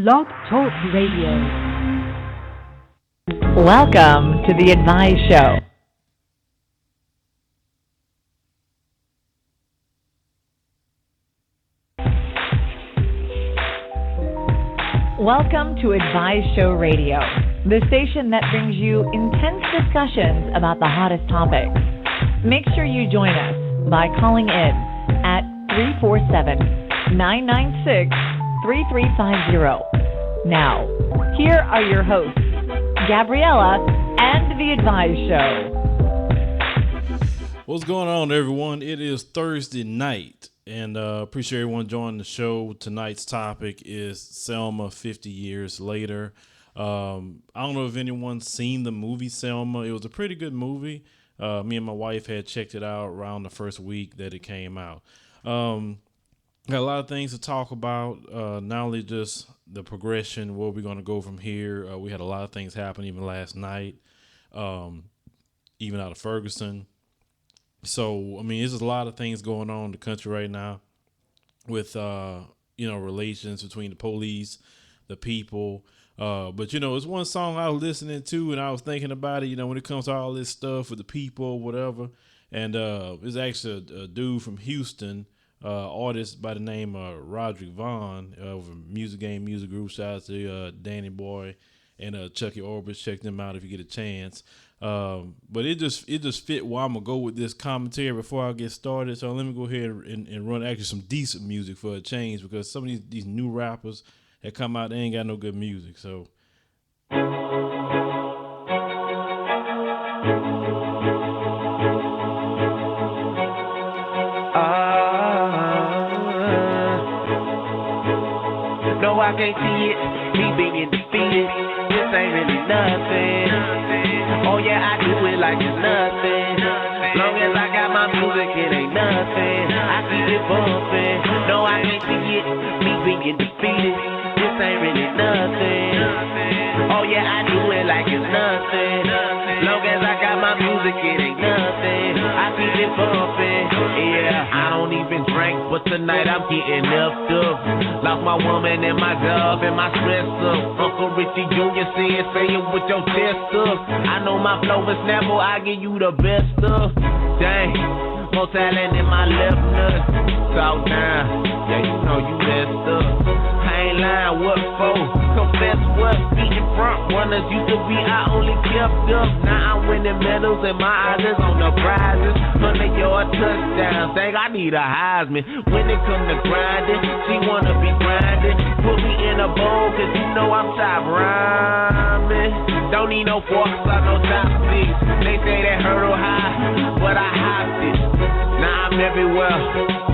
Blog Talk Radio. Welcome to The Advice Show. Welcome to Advice Show Radio, the station that brings you intense discussions about the hottest topics. Make sure you join us by calling in at 347-996-3350. Now, here are your hosts, Gabriella and The Advice Show. What's going on, everyone? It is Thursday night, and appreciate everyone joining the show. Tonight's topic is Selma 50 years later. I don't know if anyone's seen the movie Selma. It was a pretty good movie. Me and my wife had checked it out around the first week that it came out. Got a lot of things to talk about, not only just the progression, where we're going to go from here. We had a lot of things happen even last night, even out of Ferguson. So, I mean, there's a lot of things going on in the country right now with, relations between the police, the people. But, it's one song I was listening to and I was thinking about it, when it comes to all this stuff with the people, whatever. And it's actually a dude from Houston, artist by the name of Roderick Vaughn of Music Game Music Group. Shout out to Danny Boy and Chucky Orbis. Check them out if you get a chance. But it just fit where I'm gonna go with this commentary before I get started. So let me go ahead and run actually some decent music for a change, because some of these new rappers that come out, they ain't got no good music. So no, I can't see it. Me being defeated. This ain't really nothing. Oh yeah, I do it like it's nothing. Long as I got my music, it ain't nothing. I keep it bumping. No, I can't see it. Me being defeated. This ain't really nothing. Oh yeah, I do it like it's nothing. Long as I got my music, it ain't nothing. I keep it bumping. Yeah, I don't even drink, but tonight I'm getting effed up. Lost my woman and my job and my stress up. Uncle Richie Jr. said, say it with your chest up. I know my flow is Snapple, I give you the best stuff. Dang, more talent in my left nut. Talk down, yeah, you know you messed up. I ain't lying, what for? Confess what? Feet in front runners used to be, I only kept up. Now I'm winning medals and my eyes is on the prizes. 100-yard touchdowns, think I need a Heisman. When it come to grinding, she wanna be grinding. Put me in a bowl, cause you know I'm top rhyming. Don't need no forks or no chopsticks. They say that hurdle high, but I hopped it. Now I'm everywhere,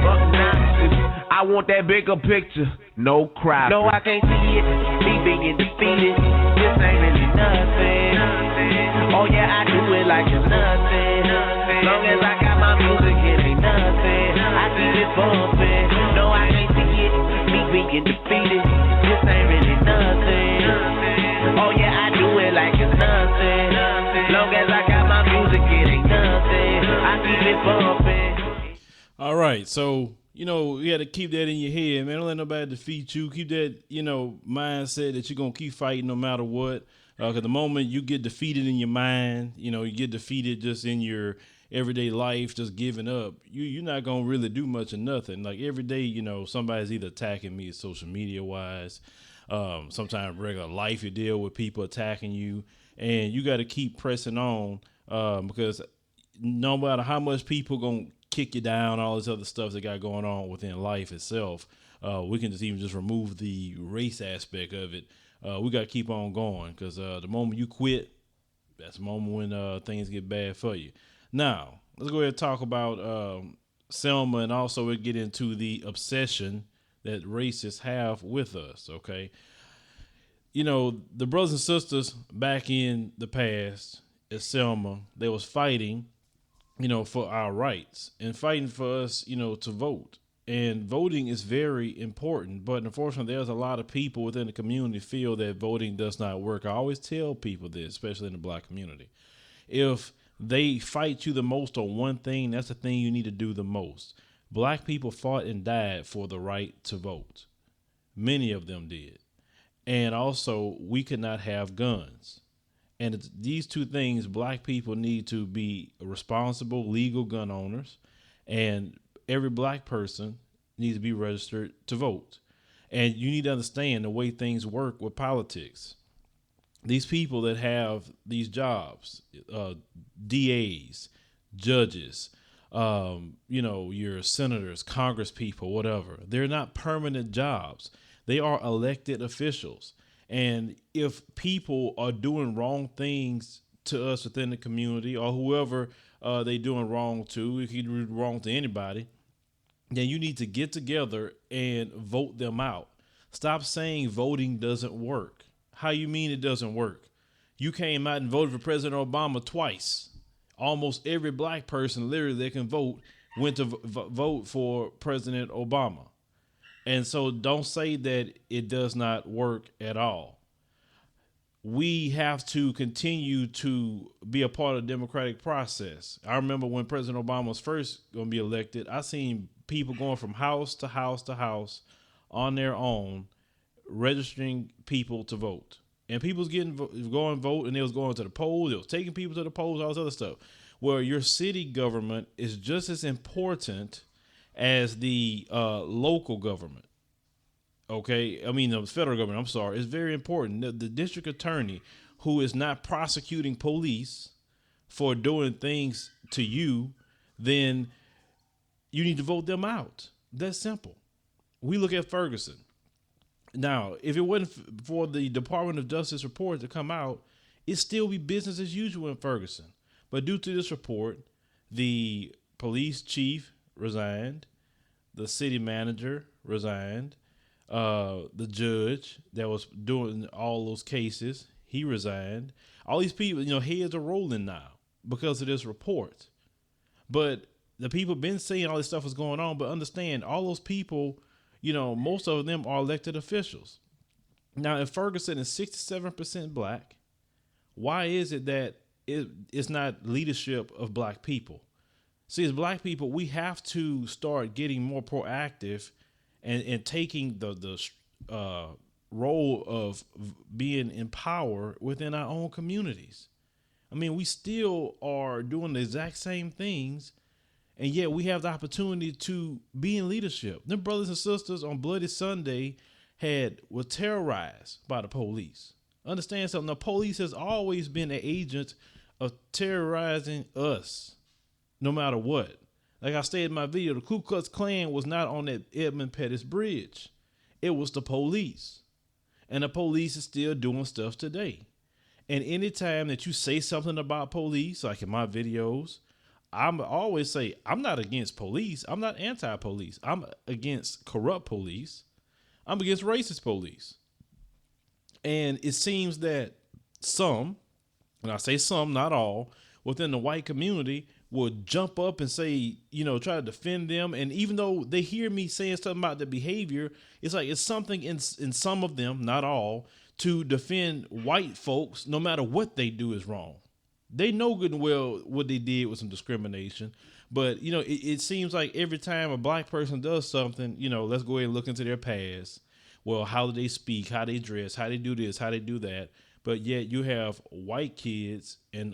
obnoxious. I want that bigger picture, no crap. No, I can't see it. Me being defeated. This ain't really nothing. Oh yeah, I do it like it's nothing. Long as I got my music, it ain't nothing. I keep it bumping. No, I can't see it. Me being defeated. This ain't really nothing. Oh yeah, I do it like it's nothing. Long as I got my music, it ain't nothing. I keep it bumping. all right, so you got to keep that in your head, man. Don't let nobody defeat you. Keep that, mindset that you're going to keep fighting no matter what. Because the moment you get defeated in your mind, you get defeated just in your everyday life, just giving up, you're not going to really do much of nothing. Like every day, somebody's either attacking me social media wise. Sometimes regular life, you deal with people attacking you. And you got to keep pressing on because no matter how much people going to kick you down, all this other stuff that got going on within life itself, we can just remove the race aspect of it. We got to keep on going, because the moment you quit, that's the moment when things get bad for you. Now, let's go ahead and talk about Selma, and also we'll get into the obsession that racists have with us, okay? The brothers and sisters back in the past at Selma, they was fighting for our rights and fighting for us, to vote. And voting is very important, but unfortunately, there's a lot of people within the community feel that voting does not work. I always tell people this, especially in the black community. If they fight you the most on one thing, that's the thing you need to do the most. Black people fought and died for the right to vote. Many of them did. and also we could not have guns. And it's these two things, black people need to be responsible, legal gun owners, and every black person needs to be registered to vote. And you need to understand the way things work with politics. These people that have these jobs, DAs, judges, your senators, Congress people, whatever, they're not permanent jobs. They are elected officials. And if people are doing wrong things to us within the community, or whoever they doing wrong to, if you do wrong to anybody, then you need to get together and vote them out. Stop saying voting doesn't work. How you mean it doesn't work? You came out and voted for President Obama twice. Almost every black person literally that can vote went to vote for President Obama. And so don't say that it does not work at all. We have to continue to be a part of the democratic process. I remember when President Obama was first going to be elected, I seen people going from house to house to house on their own, registering people to vote. And people was going vote, and they was going to the polls. They was taking people to the polls, all this other stuff. Where your city government is just as important as the local government. Okay, I mean the federal government. I'm sorry, it's very important. The district attorney who is not prosecuting police for doing things to you, then you need to vote them out. That's simple. We look at Ferguson. Now, if it wasn't for the Department of Justice report to come out, it'd still be business as usual in Ferguson. But due to this report, the police chief resigned, the city manager resigned, the judge that was doing all those cases, he resigned. All these people, heads are rolling now because of this report. But the people been saying all this stuff is going on, but understand all those people, most of them are elected officials. Now, if Ferguson is 67% black, why is it that it's not leadership of black people? See, as black people, we have to start getting more proactive and taking the role of being in power within our own communities. I mean, we still are doing the exact same things, and yet we have the opportunity to be in leadership. Them brothers and sisters on Bloody Sunday were terrorized by the police. Understand something, the police has always been an agent of terrorizing us, no matter what. Like I stated in my video, the Ku Klux Klan was not on that Edmund Pettus Bridge. It was the police. And the police is still doing stuff today. And anytime that you say something about police, like in my videos, I'm always say, I'm not against police. I'm not anti-police. I'm against corrupt police. I'm against racist police. And it seems that some, and I say some, not all, within the white community will jump up and say, try to defend them. And even though they hear me saying something about the behavior, it's like it's something in some of them, not all, to defend white folks no matter what they do is wrong. They know good and well what they did was some discrimination. But, it seems like every time a black person does something, let's go ahead and look into their past. Well, how do they speak, how they dress, how they do this, how they do that. But yet you have white kids and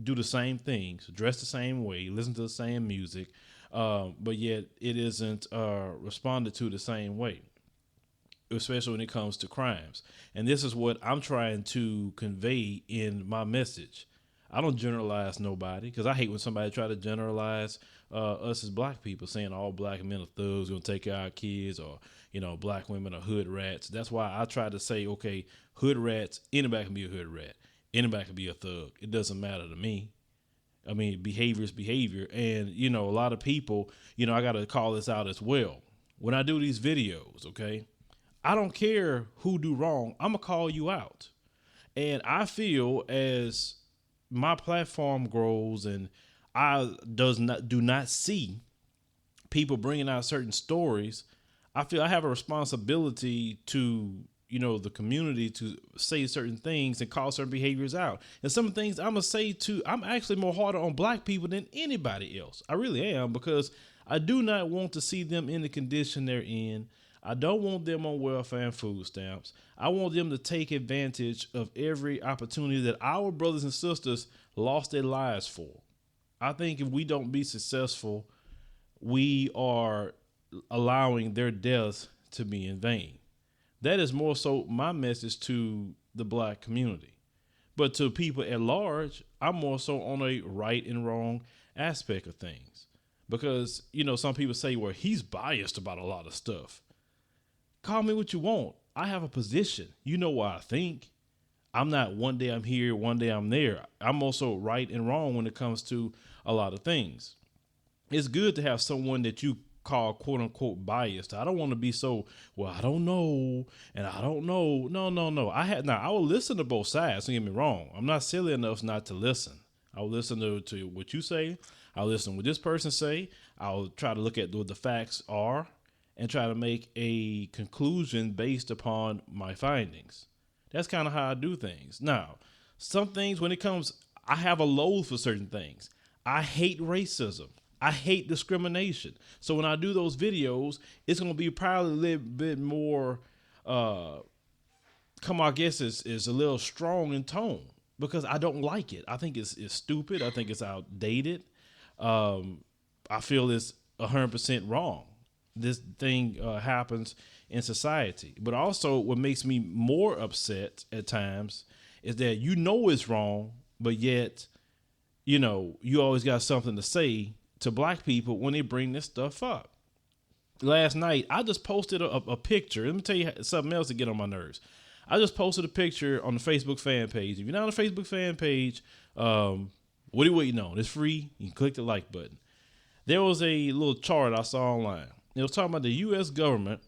do the same things, dress the same way, listen to the same music, but yet it isn't responded to the same way, especially when it comes to crimes. And this is what I'm trying to convey in my message. I don't generalize nobody, because I hate when somebody try to generalize us as black people, saying all black men are thugs, gonna take care of our kids, or black women are hood rats. That's why I try to say, okay, hood rats, anybody can be a hood rat, anybody can be a thug. It doesn't matter to me. I mean, behavior is behavior. And a lot of people, I got to call this out as well. When I do these videos, okay, I don't care who do wrong, I'm gonna call you out. And I feel as my platform grows and I do not see people bringing out certain stories, I feel I have a responsibility to, the community to say certain things and call certain behaviors out. And some things I'm going to say too, I'm actually more harder on black people than anybody else. I really am, because I do not want to see them in the condition they're in. I don't want them on welfare and food stamps. I want them to take advantage of every opportunity that our brothers and sisters lost their lives for. I think if we don't be successful, we are allowing their deaths to be in vain. That is more so my message to the black community. But to people at large, I'm more so on a right and wrong aspect of things. Because, some people say, well, he's biased about a lot of stuff. Call me what you want. I have a position. You know what I think. I'm not one day I'm here, one day I'm there. I'm also right and wrong when it comes to a lot of things. It's good to have someone that you call quote unquote biased. I don't want to be so, well, I don't know. And I don't know. No. I will listen to both sides. Don't get me wrong. I'm not silly enough not to listen. I'll listen to what you say. I'll listen to what this person say. I'll try to look at what the facts are and try to make a conclusion based upon my findings. That's kind of how I do things. Now, some things when it comes, I have a loathe for certain things. I hate racism. I hate discrimination. So when I do those videos, it's going to be probably a little bit more, is a little strong in tone because I don't like it. I think it's stupid. I think it's outdated. I feel it's 100% wrong. This thing happens in society. But also what makes me more upset at times is that it's wrong, but yet, you always got something to say to black people when they bring this stuff up. Last night, I just posted a picture. Let me tell you something else to get on my nerves. I just posted a picture on the Facebook fan page. If you're not on the Facebook fan page, what are you waiting on? It's free. You can click the like button. There was a little chart I saw online. It was talking about the U.S. government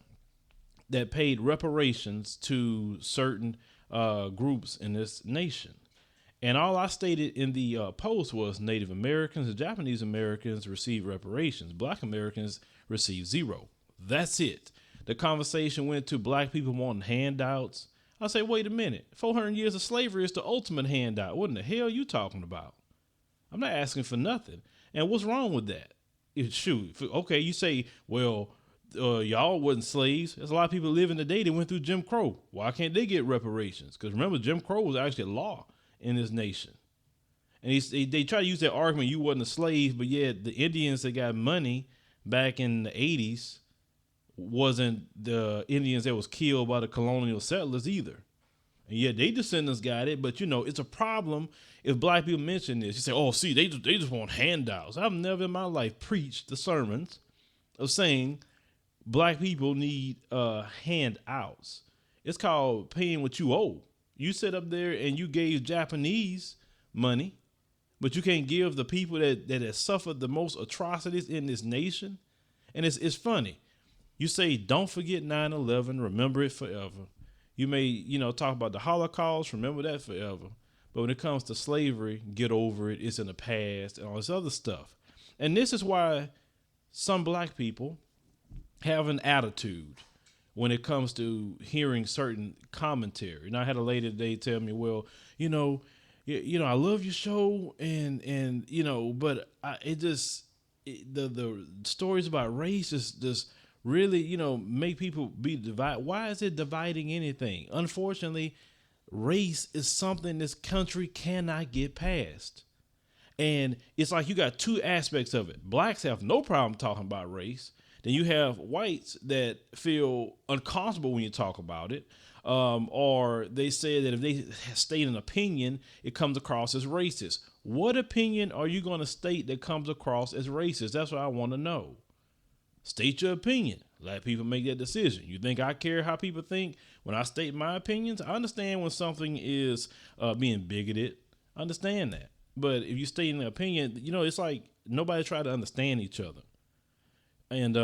that paid reparations to certain groups in this nation. And all I stated in the post was Native Americans and Japanese Americans receive reparations. Black Americans receive zero. That's it. The conversation went to black people wanting handouts. I say, wait a minute. 400 years of slavery is the ultimate handout. What in the hell are you talking about? I'm not asking for nothing. And what's wrong with that? Okay, you say, well, y'all wasn't slaves. There's a lot of people living today that went through Jim Crow. Why can't they get reparations? Because remember, Jim Crow was actually a law in this nation. And they try to use that argument, you wasn't a slave, but yet the Indians that got money back in the 80s wasn't the Indians that was killed by the colonial settlers either. And yet they descendants got it, but it's a problem if black people mention this. You say, oh, see, they just want handouts. I've never in my life preached the sermons of saying black people need handouts. It's called paying what you owe. You sit up there and you gave Japanese money, but you can't give the people that have suffered the most atrocities in this nation. And it's funny. You say, don't forget 9/11, remember it forever. You may, talk about the Holocaust, remember that forever. But when it comes to slavery, get over it. It's in the past and all this other stuff. And this is why some black people have an attitude when it comes to hearing certain commentary. And I had a lady today tell me, well, I love your show and but the stories about race is just really, make people be divided. Why is it dividing anything? Unfortunately, race is something this country cannot get past. And it's like you got two aspects of it. Blacks have no problem talking about race. Then you have whites that feel uncomfortable when you talk about it. Or they say that if they state an opinion, it comes across as racist. What opinion are you going to state that comes across as racist? That's what I want to know. State your opinion. Let people make that decision. You think I care how people think when I state my opinions? I understand when something is being bigoted. I understand that. But if you state an opinion, it's like nobody try to understand each other. And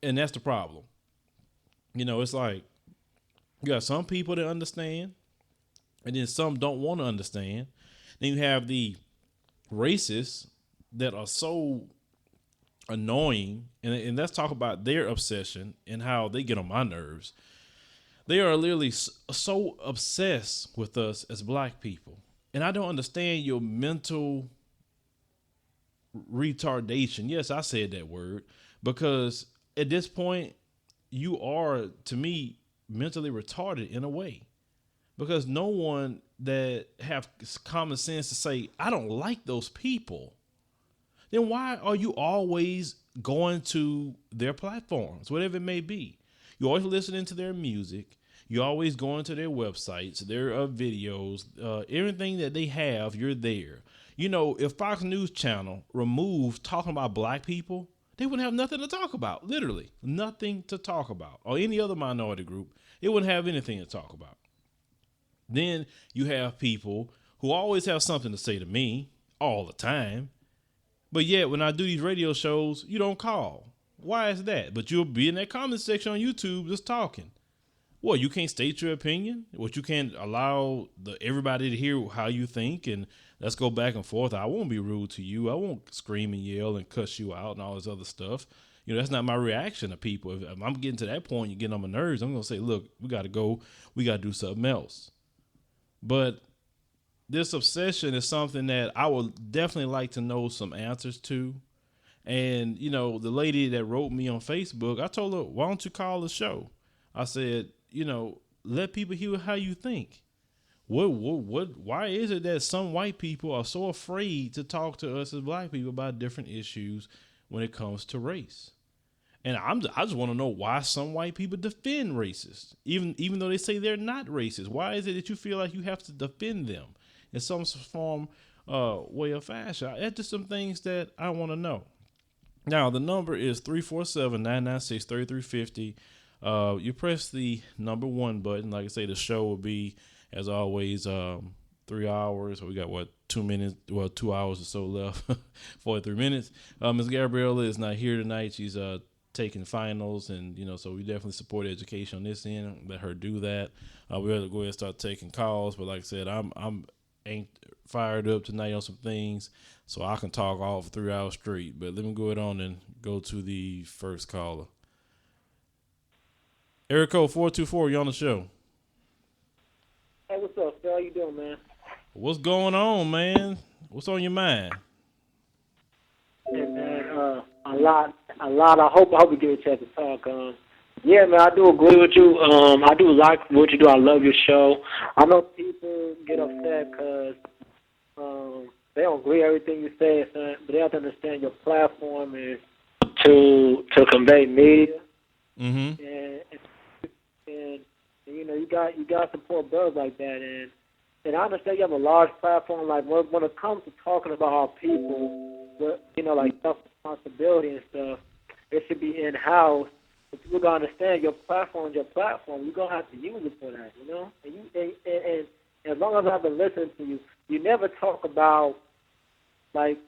that's the problem. It's like you got some people that understand and then some don't want to understand. Then you have the racists that are so annoying. And let's talk about their obsession and how they get on my nerves. They are literally so obsessed with us as black people. And I don't understand your mental retardation. Yes, I said that word because at this point, you are, to me, mentally retarded in a way, because no one that have common sense to say, I don't like those people, then why are you always going to their platforms, whatever it may be? You're always listening to their music. You're always going to their websites, their videos, everything that they have, you're there. You know, if Fox News Channel removed talking about black people, they wouldn't have nothing to talk about, literally nothing to talk about, or any other minority group. It wouldn't have anything to talk about. Then you have people who always have something to say to me all the time. But yet when I do these radio shows, you don't call. Why is that? But you'll be in that comment section on YouTube just talking. Well, you can't state your opinion. What, you can't allow everybody to hear how you think, and let's go back and forth. I won't be rude to you. I won't scream and yell and cuss you out and all this other stuff. You know, that's not my reaction to people. If I'm getting to that point, you're getting on my nerves, I'm going to say, look, we got to go. We got to do something else. But this obsession is something that I would definitely like to know some answers to. And, you know, the lady that wrote me on Facebook, I told her, why don't you call the show? I said, you know, let people hear how you think. Why is it that some white people are so afraid to talk to us as black people about different issues when it comes to race? And I just want to know why some white people defend racists, even though they say they're not racist. Why is it that you feel like you have to defend them in some form, way or fashion? That's just some things that I want to know. Now, the number is 347-996-3350. You press the number 1 button. Like I say, the show will be, as always, 3 hours. We got, 2 minutes, 2 hours or so left, 43 minutes. Ms. Gabriella is not here tonight. She's taking finals, and, you know, so we definitely support education on this end. Let her do that. We have to go ahead and start taking calls. But like I said, I'm ain't fired up tonight on some things, so I can talk all for 3 hours straight. But let me go ahead on and go to the first caller. Area code 424, you on the show. Hey, what's up, Phil? How you doing, man? What's going on, man? What's on your mind? Hey, man, a lot. I hope we get a chance to talk. Yeah, man, I do agree with you. I do like what you do. I love your show. I know people get upset because they don't agree with everything you say, but they have to understand your platform is to convey media. Mm-hmm. And you know, you got to support brothers like that, and I understand you have a large platform. Like when it comes to talking about our people, you know, like self-responsibility and stuff, it should be in-house. But people gotta understand your platform is your platform. You're gonna have to use it for that, you know. And as long as I've been listening to you, you never talk about like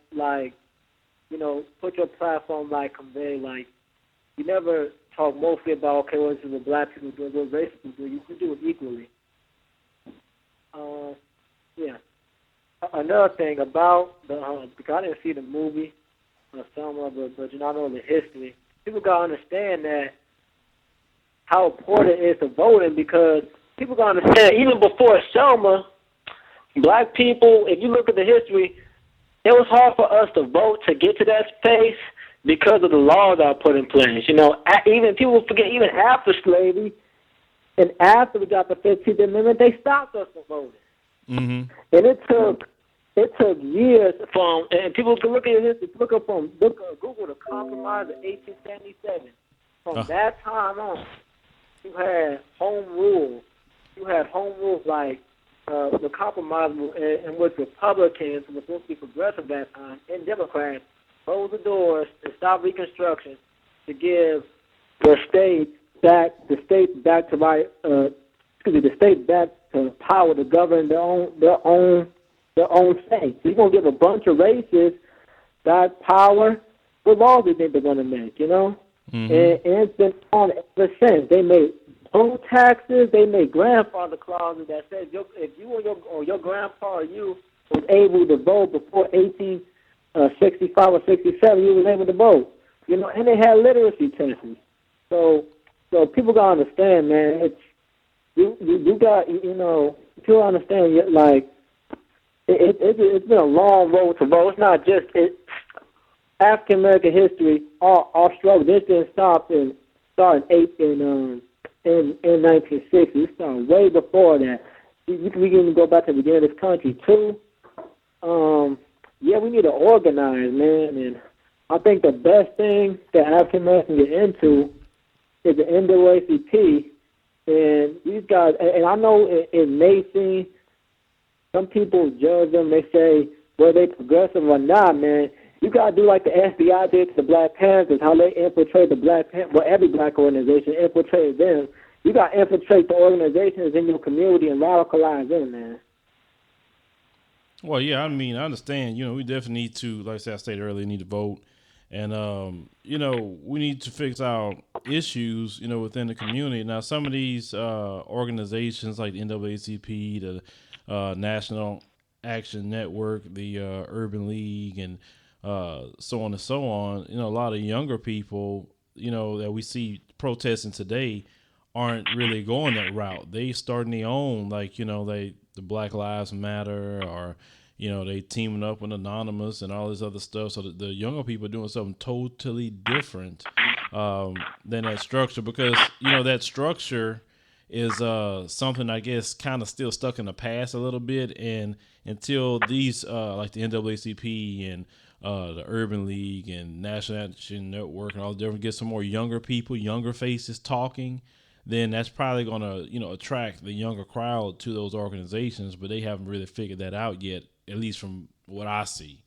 you know, put your platform like convey like. You never talk mostly about, okay, what is what black people do, what race people do. You can do it equally. Yeah. Another thing about because I didn't see the movie, Selma, but you know, I know the history. People got to understand that how important it is to voting, because people got to understand, even before Selma, black people, if you look at the history, it was hard for us to vote to get to that space, because of the laws that are put in place. You know, even people forget, even after slavery and after we got the 15th Amendment, they stopped us from voting. Mm-hmm. And it took years and people can look at history, Google the Compromise of 1877. From that time on, you had home rule. You had home rule like the Compromise in which Republicans, who were supposed to be progressive at that time, and Democrats, close the doors and stop Reconstruction to give the state back to power to govern their own state. So you're gonna give a bunch of races that power. What laws do you think they're gonna make? You know, mm-hmm. and it's been on ever since. They made poll taxes. They made grandfather clauses that said if you or your grandpa or you was able to vote before 65 or 67, you was able to vote, you know, and they had literacy tests. So people gotta understand, man. It's you got, you know, people understand. Like it's been a long road to vote. It's not just African American history. Our struggle. This didn't stop in started in 1960. It started way before that. We can even go back to the beginning of this country too. Yeah, we need to organize, man. And I think the best thing that African Americans get into is the NAACP. And these guys, and I know it may seem, some people judge them, they say, were they progressive or not, man. You got to do like the FBI did to the Black Panthers, how they infiltrate the Black Panthers, well, every black organization infiltrated them. You got to infiltrate the organizations in your community and radicalize them, man. Well, yeah, I mean, I understand. We definitely need to, like I stated earlier, need to vote. And, we need to fix our issues, within the community. Now, some of these organizations like the NAACP, the National Action Network, the Urban League, and so on and so on, a lot of younger people, that we see protesting today aren't really going that route. They starting their own, like, the Black Lives Matter, or, they teaming up with Anonymous and all this other stuff. So the younger people are doing something totally different than that structure, because, that structure is something, I guess, kind of still stuck in the past a little bit. And until these, like the NAACP and the Urban League and National Action Network and all the different, get some more younger people, younger faces talking, then that's probably going to, attract the younger crowd to those organizations. But they haven't really figured that out yet, at least from what I see.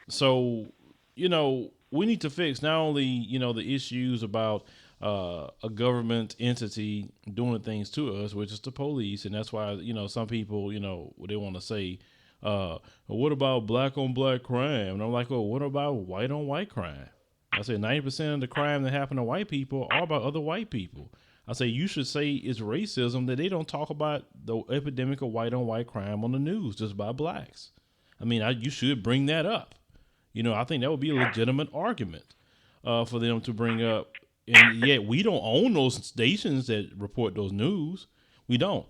So, we need to fix not only, the issues about a government entity doing things to us, which is the police. And that's why, some people, they want to say, what about black on black crime? And I'm like, well, what about white on white crime? I say 90% of the crime that happen to white people are about other white people. I say you should say it's racism that they don't talk about the epidemic of white on white crime on the news just by blacks. I mean, you should bring that up. I think that would be a legitimate argument for them to bring up. And yet we don't own those stations that report those news. We don't.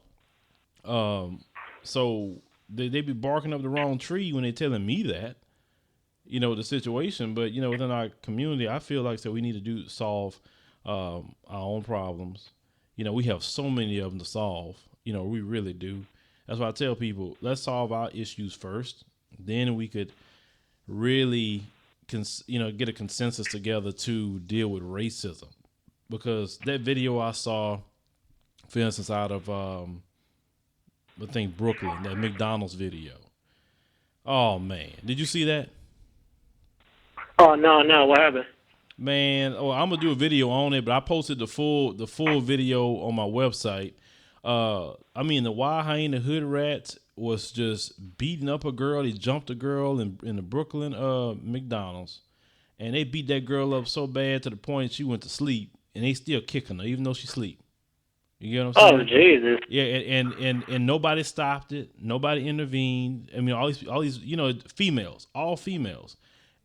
So they be barking up the wrong tree when they're telling me that, the situation. But, within our community, I feel like we need to solve our own problems. We have so many of them to solve. We really do. That's why I tell people, let's solve our issues first. Then we could really, get a consensus together to deal with racism. Because that video I saw, for instance, out of, I think Brooklyn, that McDonald's video. Oh man, did you see that? Oh no, what happened? Man, I'm gonna do a video on it, but I posted the full video on my website. I mean, the wild hyena hood rats was just beating up a girl. They jumped a girl in the Brooklyn McDonald's, and they beat that girl up so bad to the point she went to sleep, and they still kicking her even though she sleep. You get what I'm saying? Oh Jesus! Yeah, and nobody stopped it. Nobody intervened. I mean, all these, females, all females.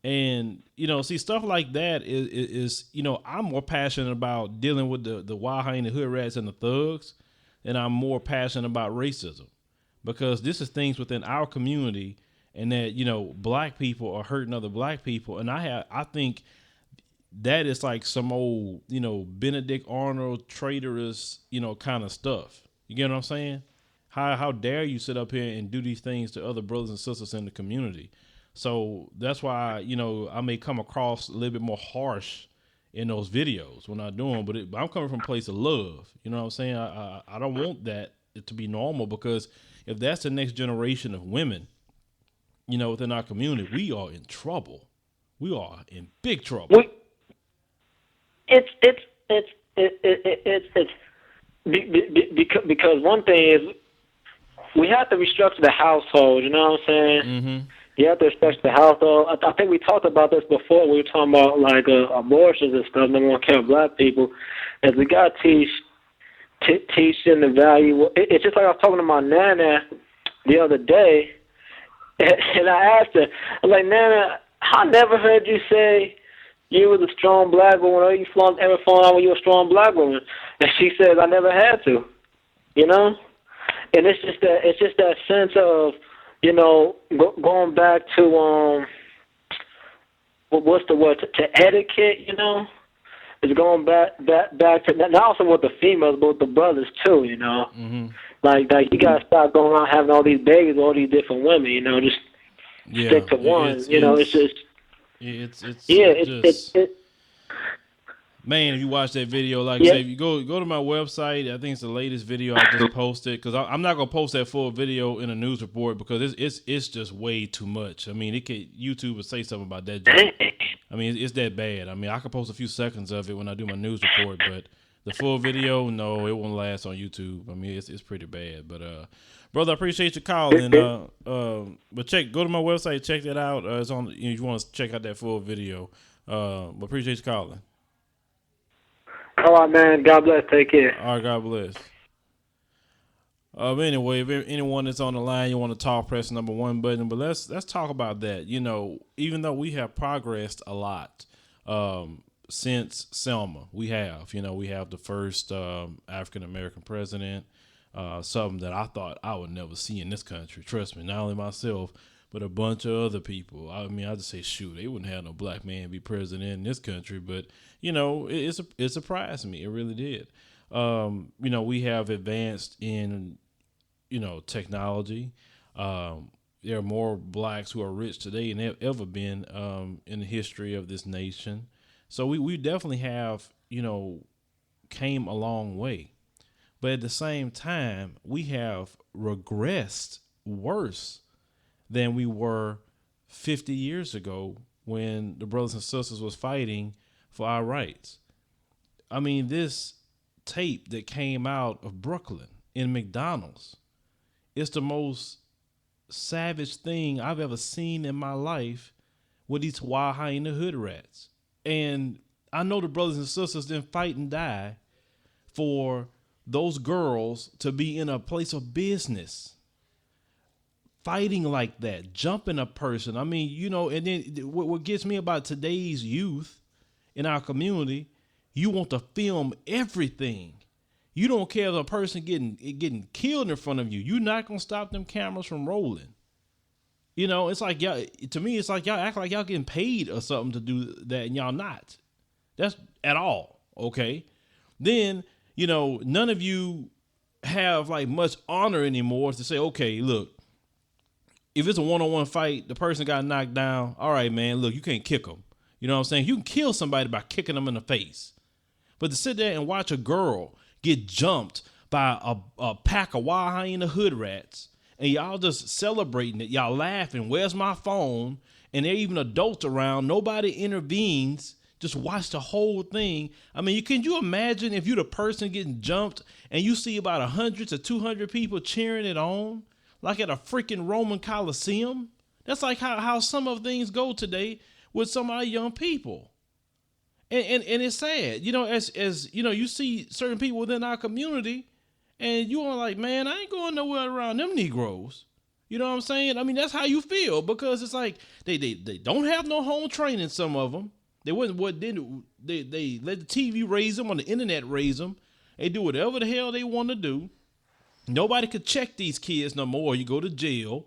And, see, stuff like that is I'm more passionate about dealing with the wild hyena hood rats and the thugs than I'm more passionate about racism, because this is things within our community, and that, black people are hurting other black people. And I think that is like some old, Benedict Arnold traitorous, kind of stuff. You get what I'm saying? How dare you sit up here and do these things to other brothers and sisters in the community? So that's why, I may come across a little bit more harsh in those videos when I do them, but I'm coming from a place of love. You know what I'm saying? I don't want that to be normal, because if that's the next generation of women, within our community, we are in trouble. We are in big trouble. It's because one thing is we have to restructure the household. You know what I'm saying? Mm-hmm. You have to restructure the household. I think we talked about this before. We were talking about like abortions and stuff. Number one, care of black people, as we got to teach them the value. It's just like I was talking to my nana the other day, and I asked her, I was like, Nana, I never heard you say you was a strong black woman, or you ever flown out when you were a strong black woman. And she says, I never had to, And it's just that sense of, going back to what's the word, to etiquette, it's going back to not also with the females, but with the brothers too. You know, like you gotta stop going around having all these babies, with all these different women. You know, just stick to one. It's man, if you watch that video, like I say, if you go to my website, I think it's the latest video I just posted, because I'm not gonna post that full video in a news report because it's just way too much. I mean, YouTube would say something about that joke. I mean, it's that bad. I mean, I could post a few seconds of it when I do my news report, but the full video, no, it won't last on YouTube. I mean, it's pretty bad. But brother, I appreciate you calling. But go to my website, check that out. It's on. You want to check out that full video. But appreciate you calling. All right, man. God bless. Take care. All right, God bless. Anyway, if anyone that's on the line, you want to talk, press number 1 button. But let's talk about that. You know, even though we have progressed a lot since Selma, we have the first African American president. Something that I thought I would never see in this country. Trust me, not only myself, but a bunch of other people. I mean, I just say, shoot, they wouldn't have no black man be president in this country. But you know, it surprised me. It really did. You know, we have advanced in, you know, technology. There are more blacks who are rich today than ever been in the history of this nation. So we definitely have, you know, came a long way. But at the same time, we have regressed worse than we were 50 years ago when the brothers and sisters was fighting for our rights. I mean, this tape that came out of Brooklyn in McDonald's, it's the most savage thing I've ever seen in my life with these wild hyena hood rats. And I know the brothers and sisters didn't fight and die for those girls to be in a place of business, fighting like that, jumping a person. I mean, you know, and then what gets me about today's youth in our community, you want to film everything. You don't care if a person getting killed in front of you. You're not going to stop them cameras from rolling. You know, it's like y'all, to me, it's like y'all act like y'all getting paid or something to do that, and y'all not. That's at all. Okay. Then, you know, none of you have like much honor anymore to say, okay, look, if it's a one-on-one fight, the person got knocked down. All right, man, look, you can't kick them. You know what I'm saying? You can kill somebody by kicking them in the face. But to sit there and watch a girl get jumped by a pack of wild hyena hood rats, and y'all just celebrating it, y'all laughing, where's my phone? And there are even adults around, nobody intervenes, just watch the whole thing. I mean, can you imagine if you're the person getting jumped and you see about 100 to 200 people cheering it on, like at a freaking Roman Coliseum? That's like how some of things go today with some of our young people. And it's sad, you know, as you know, you see certain people within our community and you are like, man, I ain't going nowhere around them Negroes. You know what I'm saying? I mean, that's how you feel, because it's like they don't have no home training, some of them. They let the TV raise them, on the internet raise them. They do whatever the hell they want to do. Nobody could check these kids no more. You go to jail.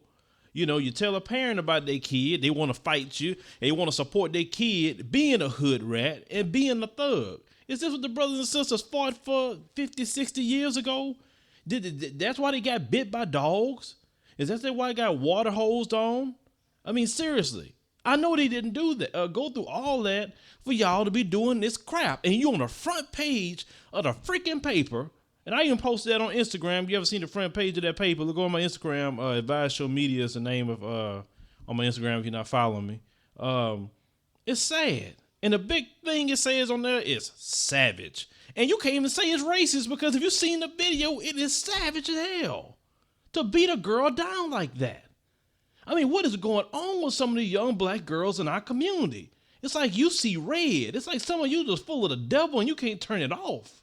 You know, you tell a parent about their kid, they want to fight you. They want to support their kid being a hood rat and being a thug. Is this what the brothers and sisters fought for 50, 60 years ago? That's why they got bit by dogs? Is that why they got water hosed on? I mean, seriously. I know they didn't do that, go through all that for y'all to be doing this crap. And you on the front page of the freaking paper. And I even posted that on Instagram. You ever seen the front page of that paper? Look on my Instagram. Advice Show Media is the name of on my Instagram if you're not following me. It's sad. And the big thing it says on there is savage. And you can't even say it's racist, because if you've seen the video, it is savage as hell to beat a girl down like that. I mean, what is going on with some of the young black girls in our community? It's like you see red. It's like some of you just full of the devil and you can't turn it off.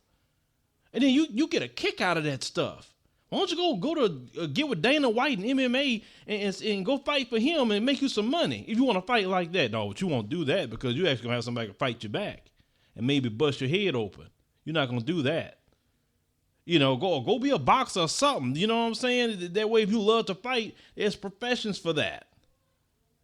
And then you get a kick out of that stuff. Why don't you go to get with Dana White and MMA and go fight for him and make you some money if you want to fight like that? No, but you won't do that, because you actually going to have somebody to fight you back and maybe bust your head open. You're not going to do that. You know, go be a boxer or something. You know what I'm saying? That way, if you love to fight, there's professions for that.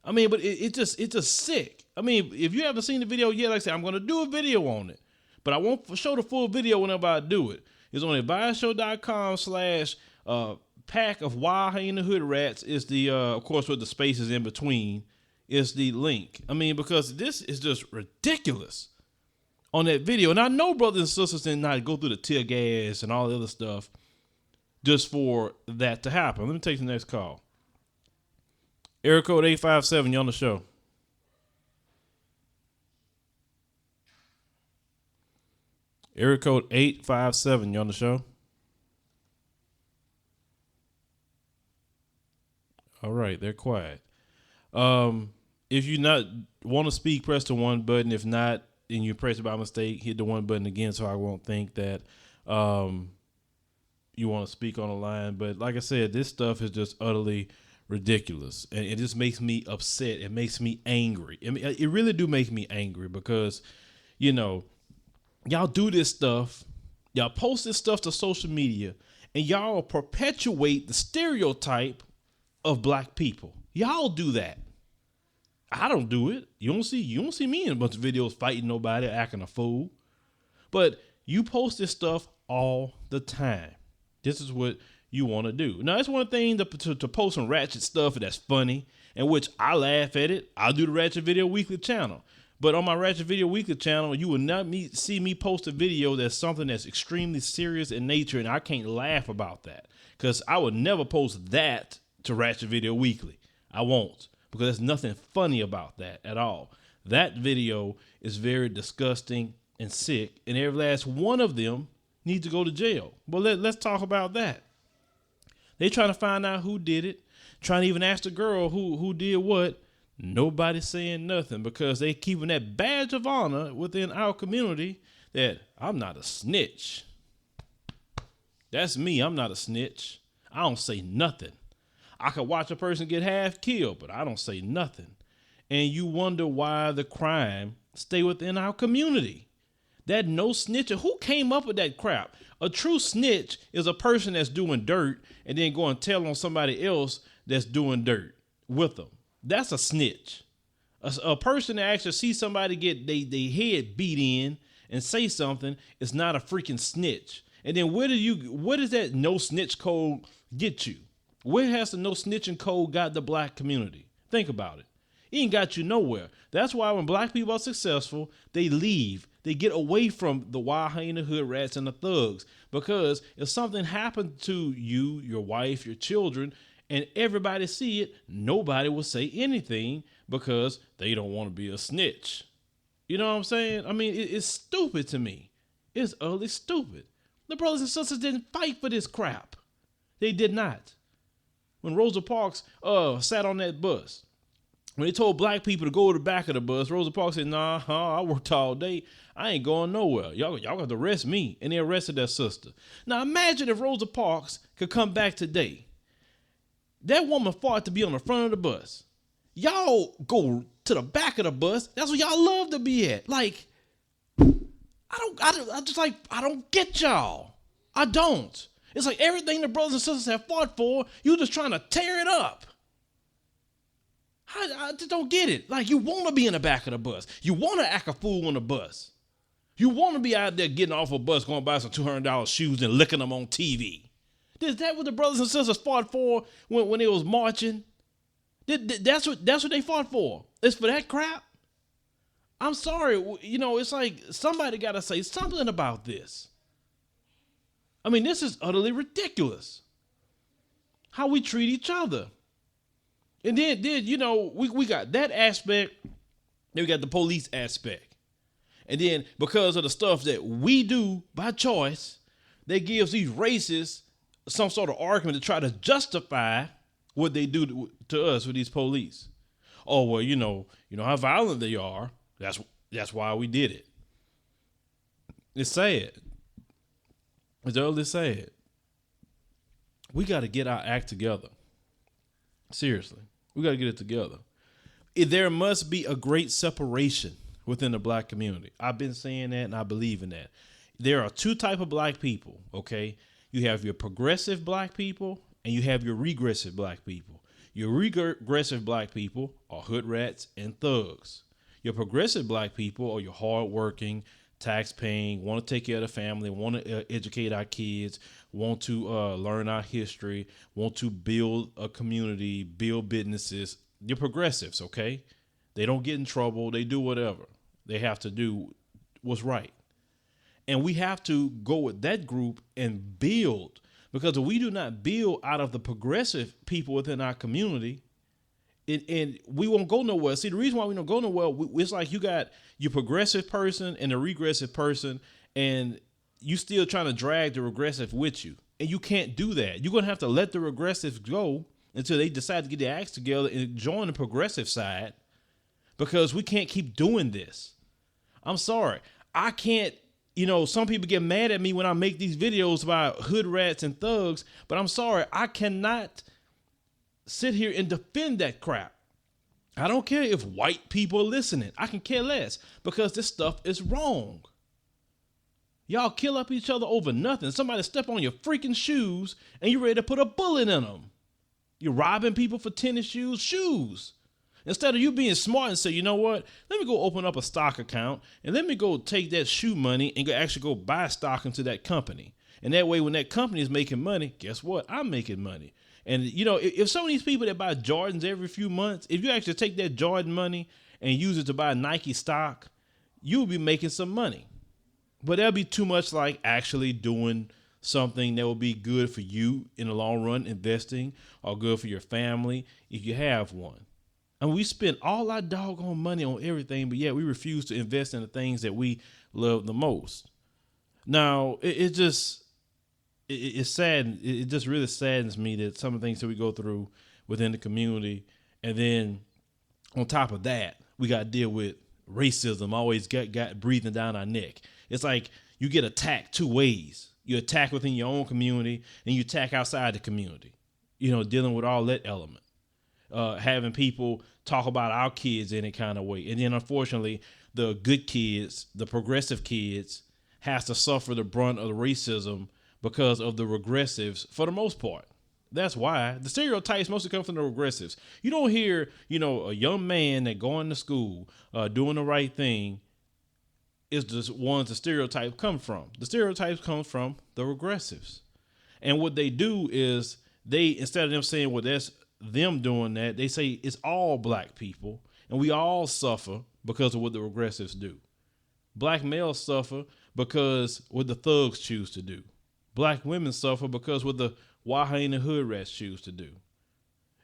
I mean, but it's just sick. I mean, if you haven't seen the video yet, like I said, I'm going to do a video on it. But I won't show the full video whenever I do it. It's on adviseshow.com/pack of wild hyena hood rats is the, of course, with the spaces in between is the link. I mean, because this is just ridiculous on that video. And I know brothers and sisters did not go through the tear gas and all the other stuff just for that to happen. Let me take the next call. Area code 857, you on the show. Area code 857, you on the show? All right, they're quiet. If you not want to speak, press the 1 button. If not, and you press it by mistake, hit the 1 button again so I won't think that you want to speak on the line. But like I said, this stuff is just utterly ridiculous. And it just makes me upset. It makes me angry. I mean, it really do make me angry because, you know, y'all do this stuff, y'all post this stuff to social media, and y'all perpetuate the stereotype of black people. Y'all do that. I don't do it. You don't see me in a bunch of videos fighting nobody, acting a fool. But you post this stuff all the time. This is what you want to do. Now, it's one thing to post some ratchet stuff that's funny, in which I laugh at it. I'll do the Ratchet Video Weekly channel. But on my Ratchet Video Weekly channel, you will not see me post a video that's something that's extremely serious in nature, and I can't laugh about that. Because I would never post that to Ratchet Video Weekly. I won't. Because there's nothing funny about that at all. That video is very disgusting and sick, and every last one of them needs to go to jail. But let's talk about that. They trying to find out who did it, trying to even ask the girl who did what. Nobody's saying nothing because they keeping that badge of honor within our community that I'm not a snitch. That's me. I'm not a snitch. I don't say nothing. I could watch a person get half killed, but I don't say nothing. And you wonder why the crime stay within our community. That no snitcher, who came up with that crap? A true snitch is a person that's doing dirt and then go and tell on somebody else that's doing dirt with them. That's a snitch. A person that actually sees somebody get they head beat in and say something is not a freaking snitch. And then where does that no snitch code get you? Where has the no snitching code got the black community? Think about it. It ain't got you nowhere. That's why when black people are successful, they leave. They get away from the wild hyena hood rats and the thugs. Because if something happened to you, your wife, your children, and everybody see it, nobody will say anything because they don't want to be a snitch. You know what I'm saying? I mean, it's stupid to me. It's utterly stupid. The brothers and sisters didn't fight for this crap. They did not. When Rosa Parks sat on that bus, when they told black people to go to the back of the bus, Rosa Parks said, nah, I worked all day. I ain't going nowhere. Y'all got to arrest me. And they arrested that sister. Now imagine if Rosa Parks could come back today. That woman fought to be on the front of the bus. Y'all go to the back of the bus. That's where y'all love to be at. Like, I don't get y'all. I don't. It's like everything the brothers and sisters have fought for, you just trying to tear it up. I just don't get it. Like, you want to be in the back of the bus. You want to act a fool on the bus. You want to be out there getting off a bus, going to buy some $200 shoes and licking them on TV. Is that what the brothers and sisters fought for when they was marching? That's what they fought for. It's for that crap. I'm sorry. You know, it's like somebody got to say something about this. I mean, this is utterly ridiculous. How we treat each other. And then you know, we got that aspect. Then we got the police aspect. And then because of the stuff that we do by choice, that gives these racists some sort of argument to try to justify what they do to us with these police. Oh, well, you know how violent they are. That's why we did it. It's sad. It's utterly sad. We got to get our act together. Seriously. We got to get it together. There must be a great separation within the black community. I've been saying that and I believe in that. There are two types of black people, okay? You have your progressive black people and you have your regressive black people. Your regressive black people are hood rats and thugs. Your progressive black people are your hardworking, tax paying, want to take care of the family, want to educate our kids, want to learn our history, want to build a community, build businesses. You're progressives, okay? They don't get in trouble. They do whatever they have to do what's right. And we have to go with that group and build, because if we do not build out of the progressive people within our community, and we won't go nowhere. See, the reason why we don't go nowhere, it's like you got your progressive person and a regressive person, and you still trying to drag the regressive with you. And you can't do that. You're going to have to let the regressives go until they decide to get their acts together and join the progressive side, because we can't keep doing this. I'm sorry. I can't, some people get mad at me when I make these videos about hood rats and thugs, but I'm sorry. I cannot sit here and defend that crap. I don't care if white people are listening. I can care less, because this stuff is wrong. Y'all kill up each other over nothing. Somebody step on your freaking shoes and you're ready to put a bullet in them. You're robbing people for tennis shoes. Instead of you being smart and say, you know what, let me go open up a stock account and let me go take that shoe money and actually go buy stock into that company. And that way, when that company is making money, guess what? I'm making money. And, if some of these people that buy Jordans every few months, if you actually take that Jordan money and use it to buy Nike stock, you'll be making some money. But that'll be too much like actually doing something that will be good for you in the long run, investing, or good for your family if you have one. And we spend all our doggone money on everything, but yet we refuse to invest in the things that we love the most. Now, it's sad. It just really saddens me that some of the things that we go through within the community, and then on top of that, we got to deal with racism always got breathing down our neck. It's like you get attacked two ways. You attack within your own community and you attack outside the community, dealing with all that element. Having people talk about our kids in a kind of way. And then unfortunately, the good kids, the progressive kids, has to suffer the brunt of the racism because of the regressives for the most part. That's why the stereotypes mostly come from the regressives. You don't hear, a young man that going to school, doing the right thing is the ones the stereotypes come from. The stereotypes come from the regressives. And what they do is instead of them saying, well, that's them doing that, they say it's all black people and we all suffer because of what the regressives do. Black males suffer because what the thugs choose to do. Black women suffer because what the Wahine and hood rats choose to do.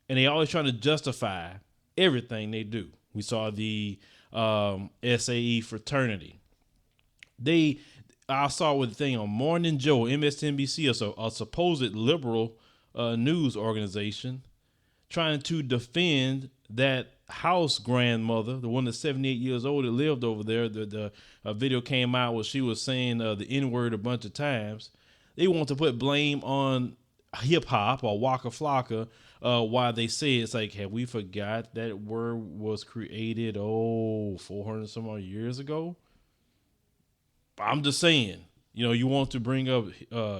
And they always trying to justify everything they do. We saw the SAE fraternity. I saw with the thing on Morning Joe, MSNBC, a supposed liberal news organization, trying to defend that house grandmother, the one that's 78 years old that lived over there. The video came out where she was saying the N-word a bunch of times. They want to put blame on hip hop or Waka Flocka, why they say it's like, have we forgot that word was created 400 some odd years ago? I'm just saying, you want to bring up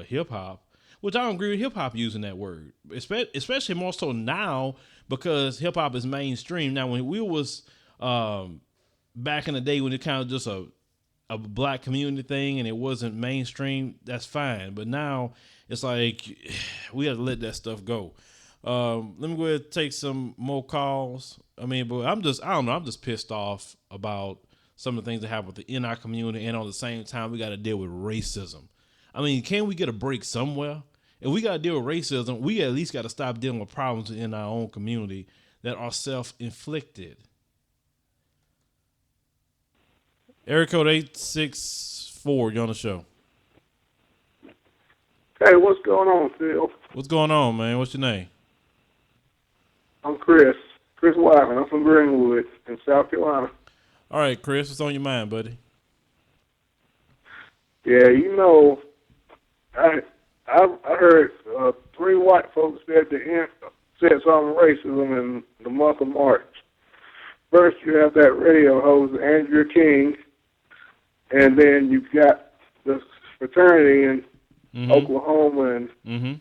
hip hop, which I don't agree with hip hop using that word, especially more so now because hip hop is mainstream. Now, when we was back in the day when it kind of just a black community thing and it wasn't mainstream, that's fine. But now it's like we have to let that stuff go. Let me go ahead and take some more calls. But I'm just pissed off about some of the things that happen in our community, and on the same time, we got to deal with racism. Can we get a break somewhere? If we got to deal with racism, we at least got to stop dealing with problems in our own community that are self-inflicted. Area code 864, you're on the show. Hey, what's going on, Phil? What's going on, man? What's your name? I'm Chris Wyman. I'm from Greenwood in South Carolina. All right, Chris, what's on your mind, buddy? Yeah, I heard three white folks said something racism in the month of March. First, you have that radio host, Andrew King, and then you've got the fraternity in Oklahoma and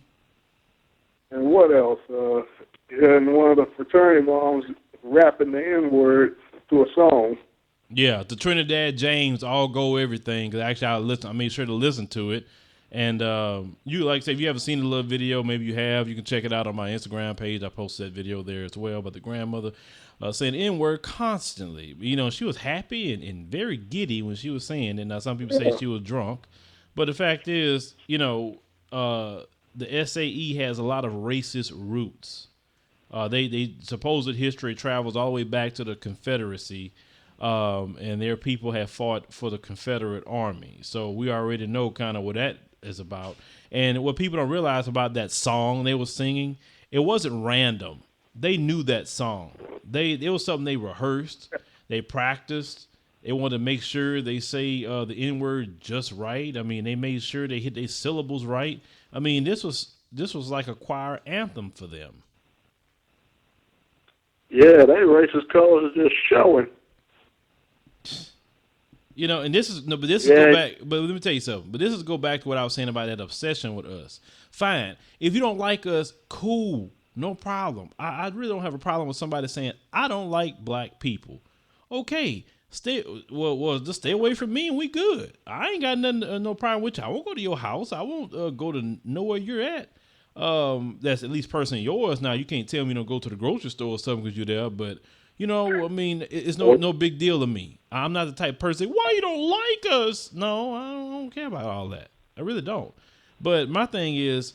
what else? And one of the fraternity moms rapping the N-word to a song. Yeah, the Trinidad James all go everything. Cause actually, I made sure to listen to it. And you like I say, if you haven't seen the little video, maybe you have. You can check it out on my Instagram page. I posted that video there as well. But the grandmother saying the N-word constantly. You know, she was happy and very giddy when she was saying it. Now some people say she was drunk, but the fact is, you know, the SAE has a lot of racist roots. They supposed history travels all the way back to the Confederacy. And their people have fought for the Confederate Army. So we already know kind of what that is about. And what people don't realize about that song they were singing, it wasn't random. They knew that song. It was something they rehearsed, they practiced. They wanted to make sure they say the N-word just right. I mean, they made sure they hit their syllables right. I mean, this was like a choir anthem for them. Yeah, they racist colors are just showing. You know, and this is no, but this is go back. But let me tell you something. But this is go back to what I was saying about that obsession with us. Fine, if you don't like us, cool, no problem. I really don't have a problem with somebody saying I don't like black people. Okay, just stay away from me and we good. I ain't got nothing, no problem with you. I won't go to your house. I won't go to nowhere you're at. That's at least personally yours. Now you can't tell me to go to the grocery store or something because you're there, but. You know, I mean, it's no big deal to me. I'm not the type of person, why you don't like us? No, I don't care about all that. I really don't. But my thing is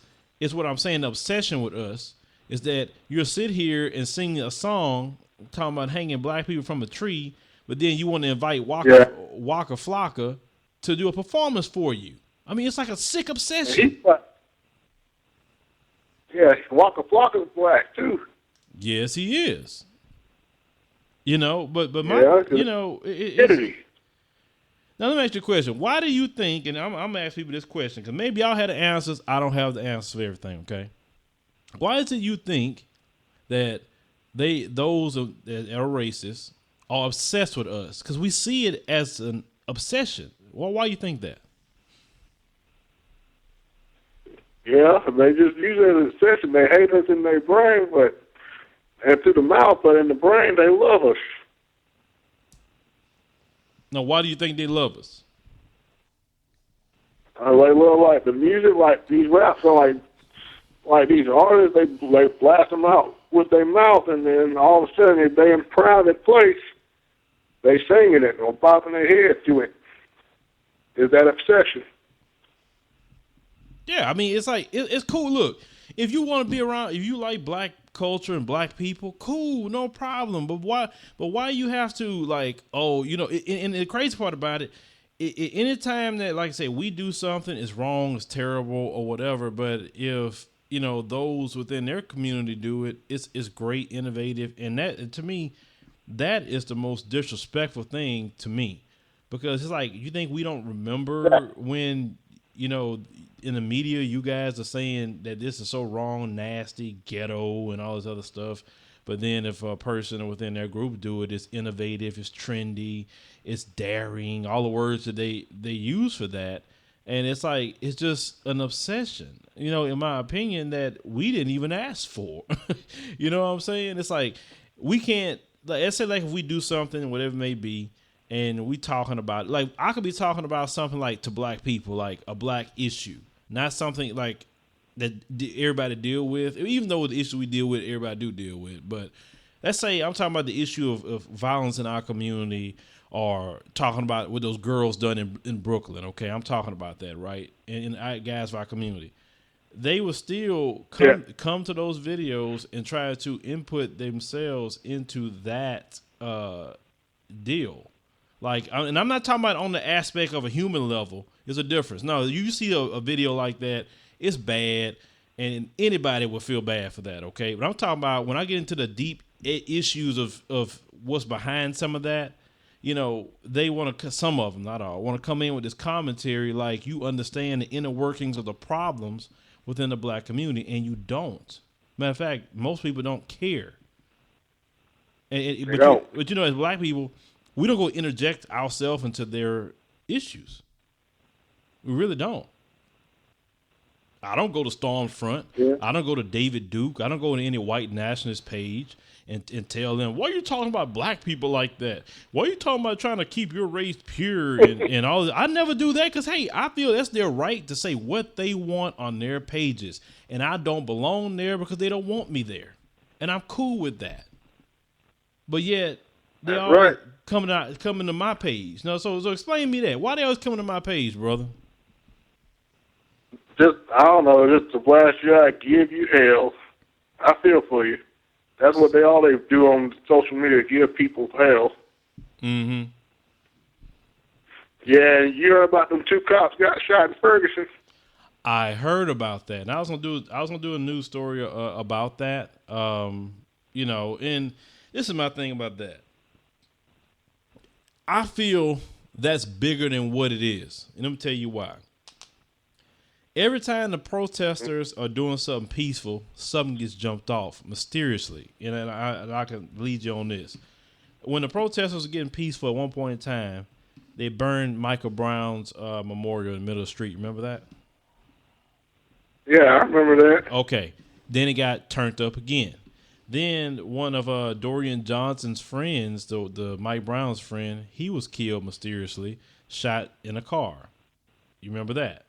what I'm saying, the obsession with us is that you'll sit here and sing a song talking about hanging black people from a tree, but then you want to invite Waka Flocka to do a performance for you. I mean, it's like a sick obsession. Yeah, Waka Flocka's black, too. Yes, he is. You know, but my, you know, now let me ask you a question. Why do you think, and I'm going to ask people this question, because maybe y'all had the answers. I don't have the answers for everything, okay? Why is it you think that those that are racist are obsessed with us? Because we see it as an obsession. Well, why do you think that? Yeah, they just use it as an obsession. They hate us in their brain, and to the mouth, but in the brain, they love us. Now, why do you think they love us? They love like the music, like these raps are like these artists. They blast them out with their mouth, and then all of a sudden, if they in a private place, they singing it or bopping their head to it. Is that obsession? Yeah, I mean, it's like it's cool. Look, if you want to be around, if you like black culture and black people, cool, no problem. But why you have to like, oh, you know, and the crazy part about it, anytime that, like I say, we do something, it's wrong, it's terrible or whatever, but if, you know, those within their community do it, it's great, innovative. And that, to me, that is the most disrespectful thing to me, because it's like, you think we don't remember when, you know, in the media, you guys are saying that this is so wrong, nasty, ghetto, and all this other stuff. But then if a person within their group do it, it's innovative, it's trendy, it's daring, all the words that they use for that. And it's like, it's just an obsession, you know, in my opinion, that we didn't even ask for. You know what I'm saying? It's like, we can't, like, let's say like if we do something, whatever it may be, and we talking about, like, I could be talking about something like to black people, like a black issue. Not something like that everybody deal with, even though the issue we deal with, everybody do deal with. But let's say I'm talking about the issue of violence in our community, or talking about what those girls done in Brooklyn. Okay, I'm talking about that, right? And guys of our community, they will still come to those videos and try to input themselves into that deal. Like, and I'm not talking about on the aspect of a human level. There's a difference. No, you see a video like that, it's bad, and anybody will feel bad for that, okay? But I'm talking about when I get into the deep issues of what's behind some of that, you know, they want to, some of them, not all, want to come in with this commentary like you understand the inner workings of the problems within the black community, and you don't. Matter of fact, most people don't care. But you know, as black people, we don't go interject ourselves into their issues. We really don't. I don't go to Stormfront. Yeah. I don't go to David Duke. I don't go to any white nationalist page and tell them, why are you talking about black people like that? Why are you talking about trying to keep your race pure and all that? I never do that because, hey, I feel that's their right to say what they want on their pages. And I don't belong there because they don't want me there. And I'm cool with that. But yet, they always coming to my page. No, so explain me that. Why they always coming to my page, brother? Just, I don't know, just to blast you out, give you hell. I feel for you. That's what they do on social media, give people hell. Mm-hmm. Yeah, you heard about them 2 cops got shot in Ferguson? I heard about that. And I was gonna do a news story about that. You know, and this is my thing about that. I feel that's bigger than what it is. And let me tell you why. Every time the protesters are doing something peaceful, something gets jumped off mysteriously. And I can lead you on this. When the protesters were getting peaceful at one point in time, they burned Michael Brown's memorial in the middle of the street. Remember that? Yeah, I remember that. Okay. Then it got turned up again. Then one of Dorian Johnson's friends, the Mike Brown's friend, he was killed mysteriously, shot in a car. You remember that?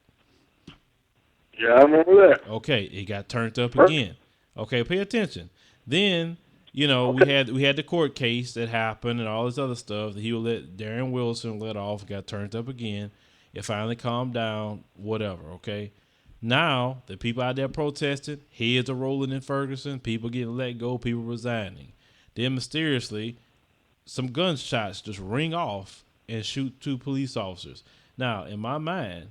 Yeah, I remember that. Okay, it got turned up again. Okay, pay attention. Then, you know, we had the court case that happened and all this other stuff that he would let Darren Wilson let off, got turned up again. It finally calmed down, whatever, okay? Now, the people out there protesting, heads are rolling in Ferguson, people getting let go, people resigning. Then mysteriously, some gunshots just ring off and shoot 2 police officers. Now, in my mind,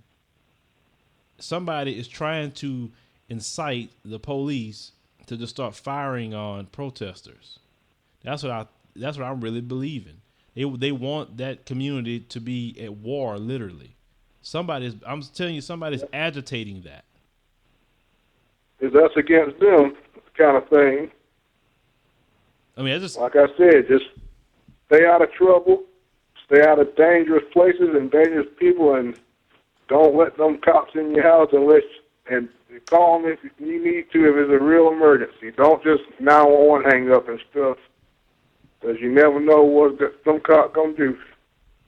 somebody is trying to incite the police to just start firing on protesters. That's what I'm really believing. They want that community to be at war, literally. I'm telling you, somebody's agitating that. It's us against them kind of thing. I mean, like I said, just stay out of trouble, stay out of dangerous places and dangerous people, and don't let them cops in your house and call them if you need to if it's a real emergency. Don't just 911 hang up and stuff, because you never know what some cop gonna do.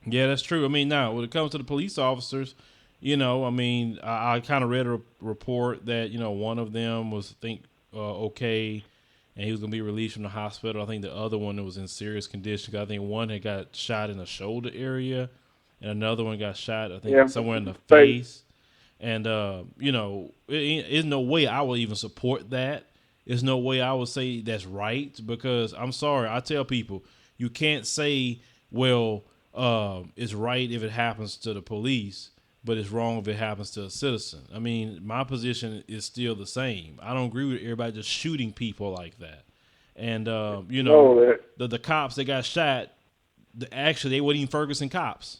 Yeah, that's true. I mean, now when it comes to the police officers, you know, I mean, I kind of read a report that, you know, one of them was okay, and he was gonna be released from the hospital. I think the other one was in serious condition. I think one had got shot in the shoulder area, and another one got shot, I think, somewhere in the face. And you know, there's no way I would even support that. There's no way I would say that's right, because I'm sorry, I tell people, you can't say, well, it's right if it happens to the police, but it's wrong if it happens to a citizen. I mean, my position is still the same. I don't agree with everybody just shooting people like that. And, you know, the cops that got shot, actually, they weren't even Ferguson cops.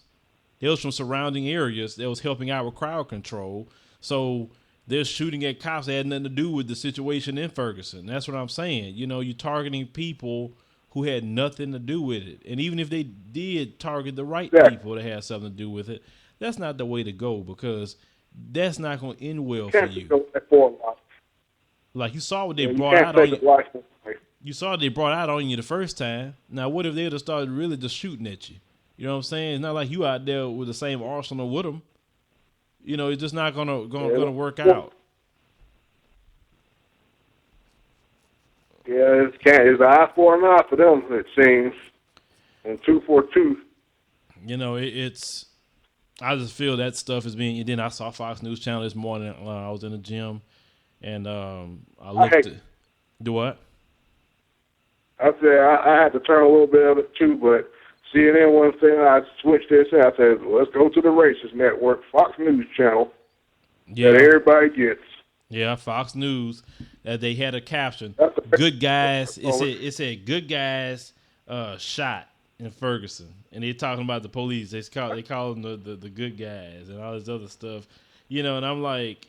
They was from surrounding areas that was helping out with crowd control. So they're shooting at cops that had nothing to do with the situation in Ferguson. That's what I'm saying. You know, you're targeting people who had nothing to do with it. And even if they did target the right people that had something to do with it, that's not the way to go, because that's not going to end well for you. Like, you saw what they brought out on you. You saw what they brought out on you the first time. Now, what if they'd have started really just shooting at you? You know what I'm saying? It's not like you out there with the same arsenal with them. You know, it's just not gonna work out. Yeah, it's an eye for an eye for them, it seems, and 2 for 2. You know, I just feel that stuff is being. And then I saw Fox News Channel this morning. I was in the gym, and I looked at. Do what? I said I had to turn a little bit of it too, but CNN one thing, I switched this and I said, let's go to the racist network, Fox News Channel, that everybody gets. Yeah, Fox News. They had a caption, good guys. It said good guys shot in Ferguson. And they're talking about the police. They call them the good guys and all this other stuff. You know, and I'm like,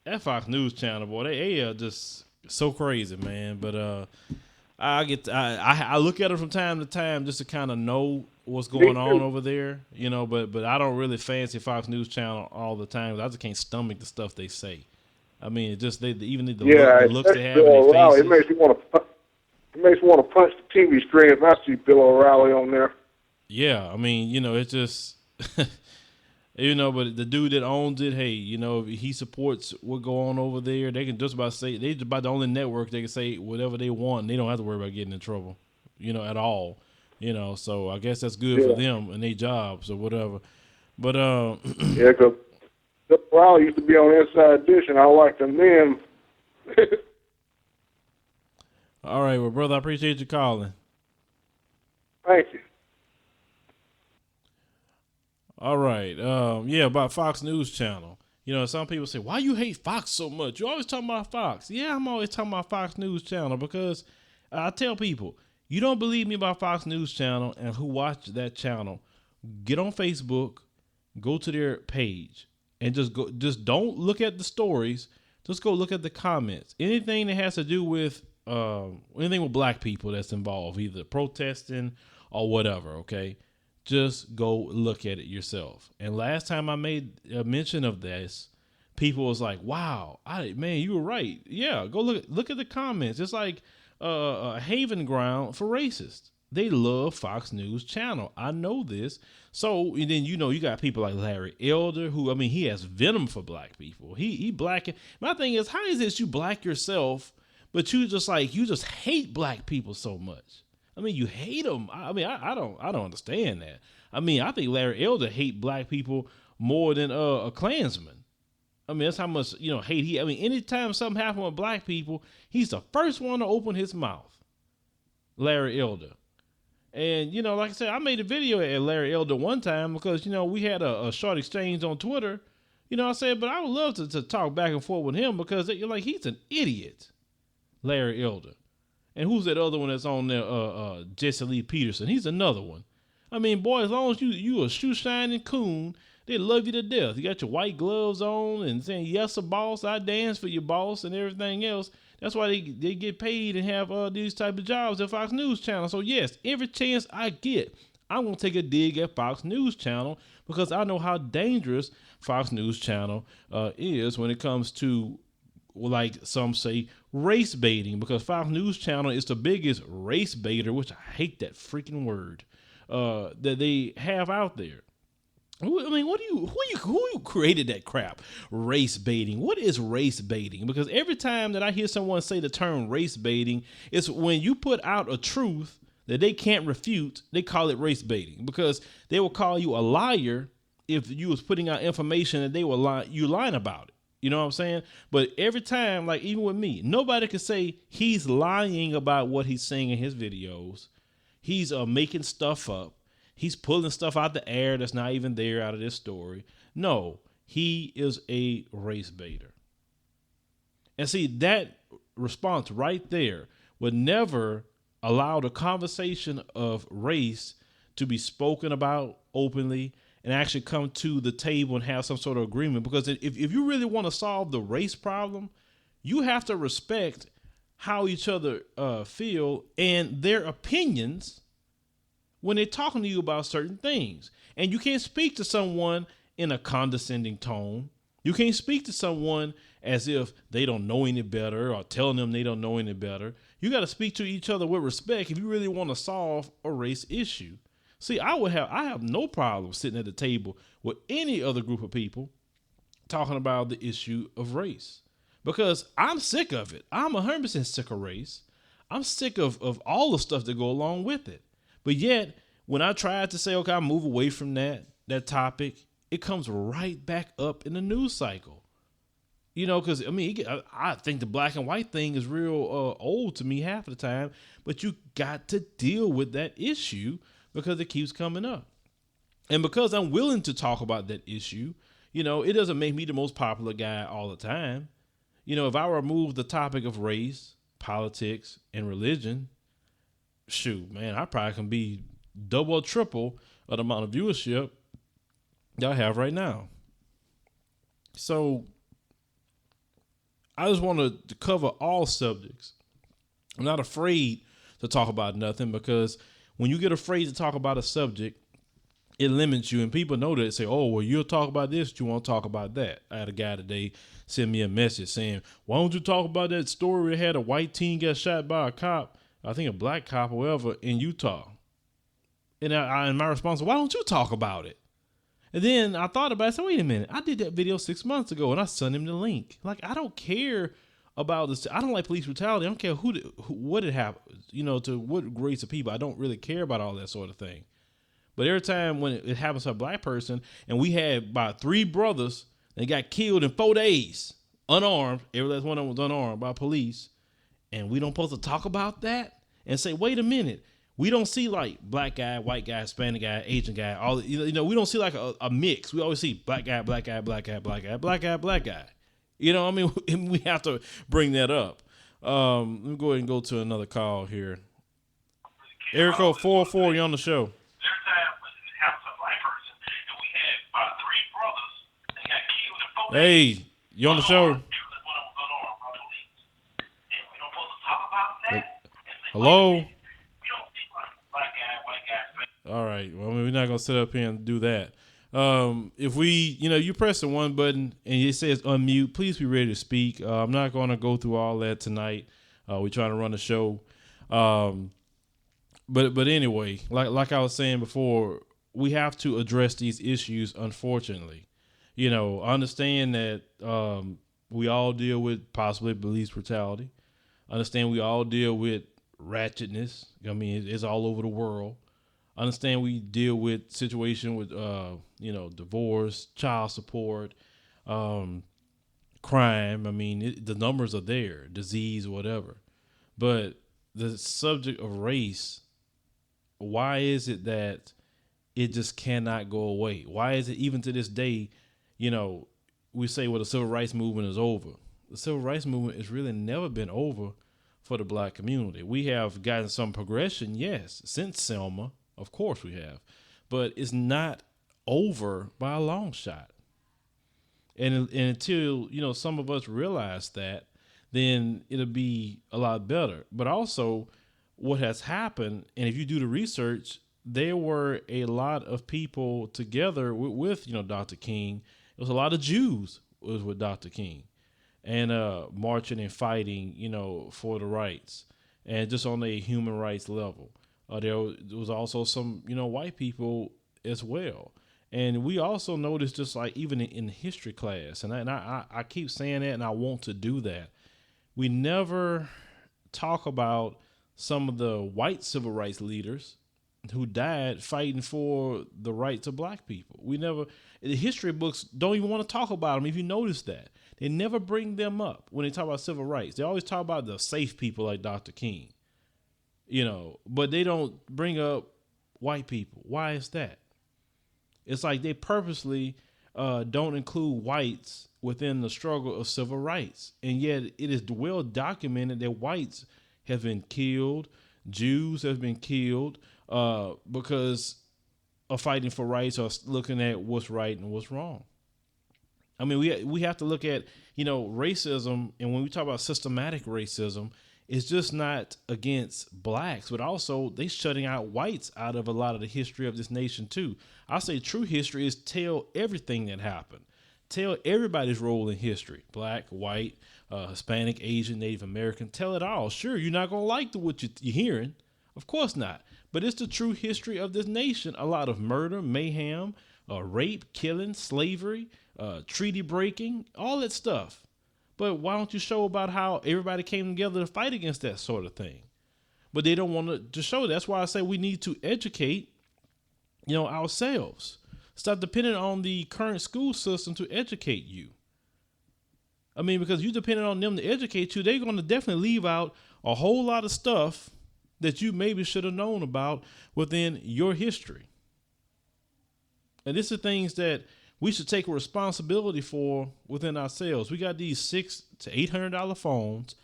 that Fox News Channel, boy, they are just so crazy, man. But I look at it from time to time just to kind of know what's going on over there, you know, but I don't really fancy Fox News Channel all the time. I just can't stomach the stuff they say. I mean, it just even the Yeah, looks they have in Bill their O'Reilly. faces. It makes me want to punch the TV screen if I see Bill O'Reilly on there. Yeah, I mean, you know, it's just, you know, but the dude that owns it, hey, you know, if he supports what go on over there, they can just about say, they just about the only network they can say whatever they want. And they don't have to worry about getting in trouble, you know, at all. You know, so I guess that's good for them and their jobs or whatever. But, yeah, because Bill O'Reilly used to be on Inside Dish, and I liked him then. all right, well, brother, I appreciate you calling. Thank you. All right. Yeah, about Fox News Channel. You know, some people say, why you hate Fox so much? You always talking about Fox. Yeah, I'm always talking about Fox News Channel because I tell people, you don't believe me about Fox News Channel and who watch that channel, get on Facebook, go to their page, and just don't look at the stories. Just go look at the comments. Anything that has to do with anything with black people that's involved, either protesting or whatever, okay? Just go look at it yourself. And last time I made a mention of this, people was like, wow, man, you were right. Yeah, go look at the comments. It's like a haven ground for racists. They love Fox News Channel. I know this. So, and then, you know, you got people like Larry Elder, who, I mean, he has venom for black people. He black. My thing is, how is it you black yourself, but you just hate black people so much? I mean, you hate them. I mean, I don't understand that. I mean, I think Larry Elder hate black people more than a Klansman. I mean, that's how much, you know, hate he. I mean, anytime something happens with black people, he's the first one to open his mouth. Larry Elder. And, you know, like I said, I made a video at Larry Elder one time because, you know, we had a short exchange on Twitter. You know, I said, but I would love to talk back and forth with him because you're like, he's an idiot, Larry Elder. And who's that other one that's on there? Jesse Lee Peterson. He's another one. I mean, boy, as long as you a shoe shining coon, they love you to death. You got your white gloves on and saying, yes, sir, boss, I dance for your boss and everything else. That's why they get paid and have these type of jobs at Fox News Channel. So, yes, every chance I get, I'm going to take a dig at Fox News Channel because I know how dangerous Fox News Channel is when it comes to, like some say, race baiting, because Fox News Channel is the biggest race baiter, which I hate that freaking word, that they have out there. I mean, who created that crap? Race baiting. What is race baiting? Because every time that I hear someone say the term race baiting, it's when you put out a truth that they can't refute, they call it race baiting, because they will call you a liar if you was putting out information that they were lying about it. You know what I'm saying? But every time, like even with me, nobody can say he's lying about what he's saying in his videos. He's making stuff up. He's pulling stuff out the air that's not even there out of this story. No, he is a race baiter. And see, that response right there would never allow the conversation of race to be spoken about openly and actually come to the table and have some sort of agreement. Because if you really want to solve the race problem, you have to respect how each other feel and their opinions when they're talking to you about certain things. And you can't speak to someone in a condescending tone. You can't speak to someone as if they don't know any better or telling them they don't know any better. You got to speak to each other with respect if you really want to solve a race issue. See, I have no problem sitting at the table with any other group of people talking about the issue of race, because I'm sick of it. I'm 100% sick of race. I'm sick of all the stuff that go along with it. But yet, when I try to say, okay, I'll move away from that topic, it comes right back up in the news cycle. You know, because, I mean, I think the black and white thing is real old to me half of the time, but you got to deal with that issue because it keeps coming up. And because I'm willing to talk about that issue, you know, it doesn't make me the most popular guy all the time. You know, if I remove the topic of race, politics, and religion, shoot, man, I probably can be double or triple of the amount of viewership that I have right now. So I just want to cover all subjects. I'm not afraid to talk about nothing, because when you get afraid to talk about a subject, it limits you, and people know that. Say, oh, well, you'll talk about this, you won't talk about that. I had a guy today send me a message saying, why don't you talk about that story that had a white teen get shot by a cop, I think a black cop or whatever, in Utah? And and my response was, why don't you talk about it? And then I thought about it. I said, wait a minute. I did that video 6 months ago, and I sent him the link. Like, I don't care about this. I don't like police brutality. I don't care what it happened, to what grades of people. I don't really care about all that sort of thing. But every time when it happens to a black person, and we had about 3 brothers that got killed in 4 days, unarmed, every last one of them was unarmed by police, and we don't supposed to talk about that and say, wait a minute, we don't see like black guy, white guy, Hispanic guy, Asian guy, all we don't see like a mix. We always see black guy, black guy, black guy, black guy, black guy, black guy. We have to bring that up. Let me go ahead and go to another call here. Erico 44, you're on the show. Hey, you on the show? Hello? All right. Well, we're not going to sit up here and do that. If we, you press the one button and it says unmute, please be ready to speak. I'm not going to go through all that tonight. We're trying to run a show. But anyway, like I was saying before, we have to address these issues, unfortunately. Understand that we all deal with possibly police brutality. Understand we all deal with ratchetness. I mean, it's all over the world. Understand we deal with situation with, divorce, child support, crime. I mean, the numbers are there, disease, whatever. But the subject of race, why is it that it just cannot go away? Why is it even to this day, we say, well, the civil rights movement is over. The civil rights movement has really never been over for the black community. We have gotten some progression, yes, since Selma. Of course we have. But it's not over by a long shot. And until, some of us realize that, then it'll be a lot better. But also what has happened, and if you do the research, there were a lot of people together with Dr. King. It was a lot of Jews was with Dr. King and marching and fighting, for the rights and just on a human rights level. There was also some, white people as well. And we also noticed, just like even in history class, and I keep saying that, and I want to do that. We never talk about some of the white civil rights leaders who died fighting for the rights of black people. The history books don't even want to talk about them. If you notice that, they never bring them up when they talk about civil rights. They always talk about the safe people like Dr. King, but they don't bring up white people. Why is that? It's like they purposely don't include whites within the struggle of civil rights. And yet it is well documented that whites have been killed, Jews have been killed, because of fighting for rights or looking at what's right and what's wrong. I mean, we have to look at, racism. And when we talk about systematic racism, it's just not against blacks, but also they shutting out whites out of a lot of the history of this nation too. I say true history is tell everything that happened. Tell everybody's role in history. Black, white, Hispanic, Asian, Native American. Tell it all. Sure, you're not going to like what you're hearing. Of course not. But it's the true history of this nation. A lot of murder, mayhem, rape, killing, slavery, treaty breaking, all that stuff. But why don't you show about how everybody came together to fight against that sort of thing? But they don't want to show. That's why I say we need to educate, ourselves. Stop depending on the current school system to educate you. I mean, because you depending on them to educate you, they're going to definitely leave out a whole lot of stuff that you maybe should have known about within your history. And this are things that we should take a responsibility for within ourselves. We got these $600 to $800 phones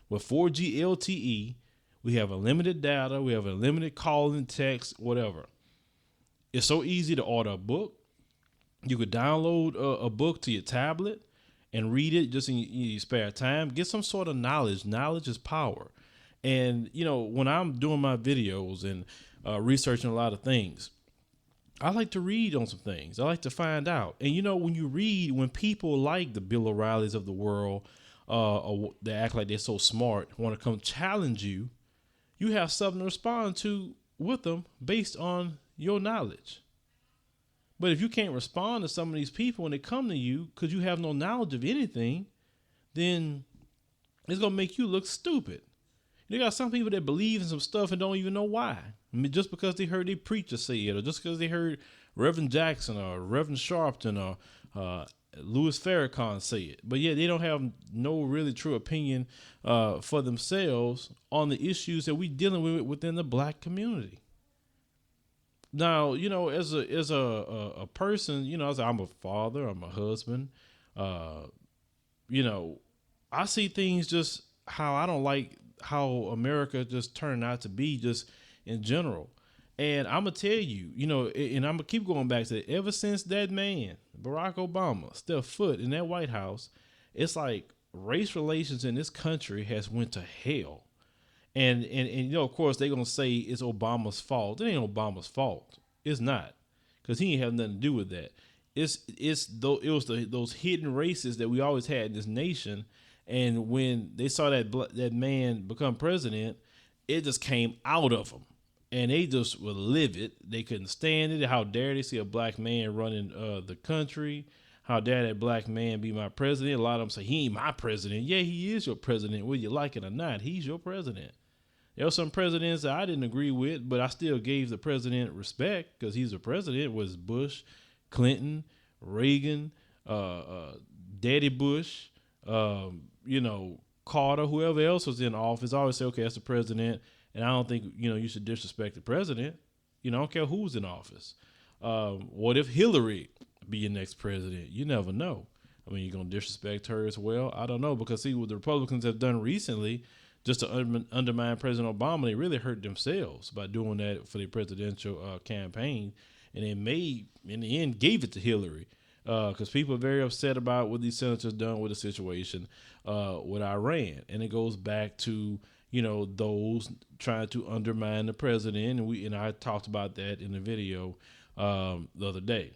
with 4G LTE. We have unlimited data. We have unlimited calling, text, whatever. It's so easy to order a book. You could download a book to your tablet and read it just in your spare time. Get some sort of knowledge. Knowledge is power. And, when I'm doing my videos and researching a lot of things, I like to read on some things. I like to find out. And when you read, when people like the Bill O'Reillys of the world, or they act like they're so smart, want to come challenge you, you have something to respond to with them based on your knowledge. But if you can't respond to some of these people when they come to you because you have no knowledge of anything, then it's going to make you look stupid. You got some people that believe in some stuff and don't even know why. I mean, just because they heard their preacher say it, or just because they heard Reverend Jackson or Reverend Sharpton or Louis Farrakhan say it. But yeah, they don't have no really true opinion for themselves on the issues that we're dealing with within the black community. Now, as a person, I'm a father, I'm a husband. I see things just how I don't like how America just turned out to be just in general. And I'm going to tell you, and I'm going to keep going back to it. Ever since that man, Barack Obama, stepped foot in that White House, it's like race relations in this country has went to hell. And of course, they're going to say it's Obama's fault. It ain't Obama's fault. It's not, because he ain't have nothing to do with that. It was those hidden races that we always had in this nation. And when they saw that man become president, it just came out of them. And they just were livid. They couldn't stand it. How dare they see a black man running the country? How dare that black man be my president? A lot of them say, he ain't my president. Yeah, he is your president, whether you like it or not. He's your president. There were some presidents that I didn't agree with, but I still gave the president respect because he's a president. Was Bush, Clinton, Reagan, Daddy Bush, Carter, whoever else was in office. I always say, okay, that's the president. And I don't think, you should disrespect the president. I don't care who's in office. What if Hillary be your next president? You never know. I mean, you're going to disrespect her as well? I don't know, because see what the Republicans have done recently just to undermine President Obama. They really hurt themselves by doing that for their presidential campaign. And they in the end, gave it to Hillary because people are very upset about what these senators done with the situation with Iran. And it goes back to, those trying to undermine the president. And I talked about that in the video the other day.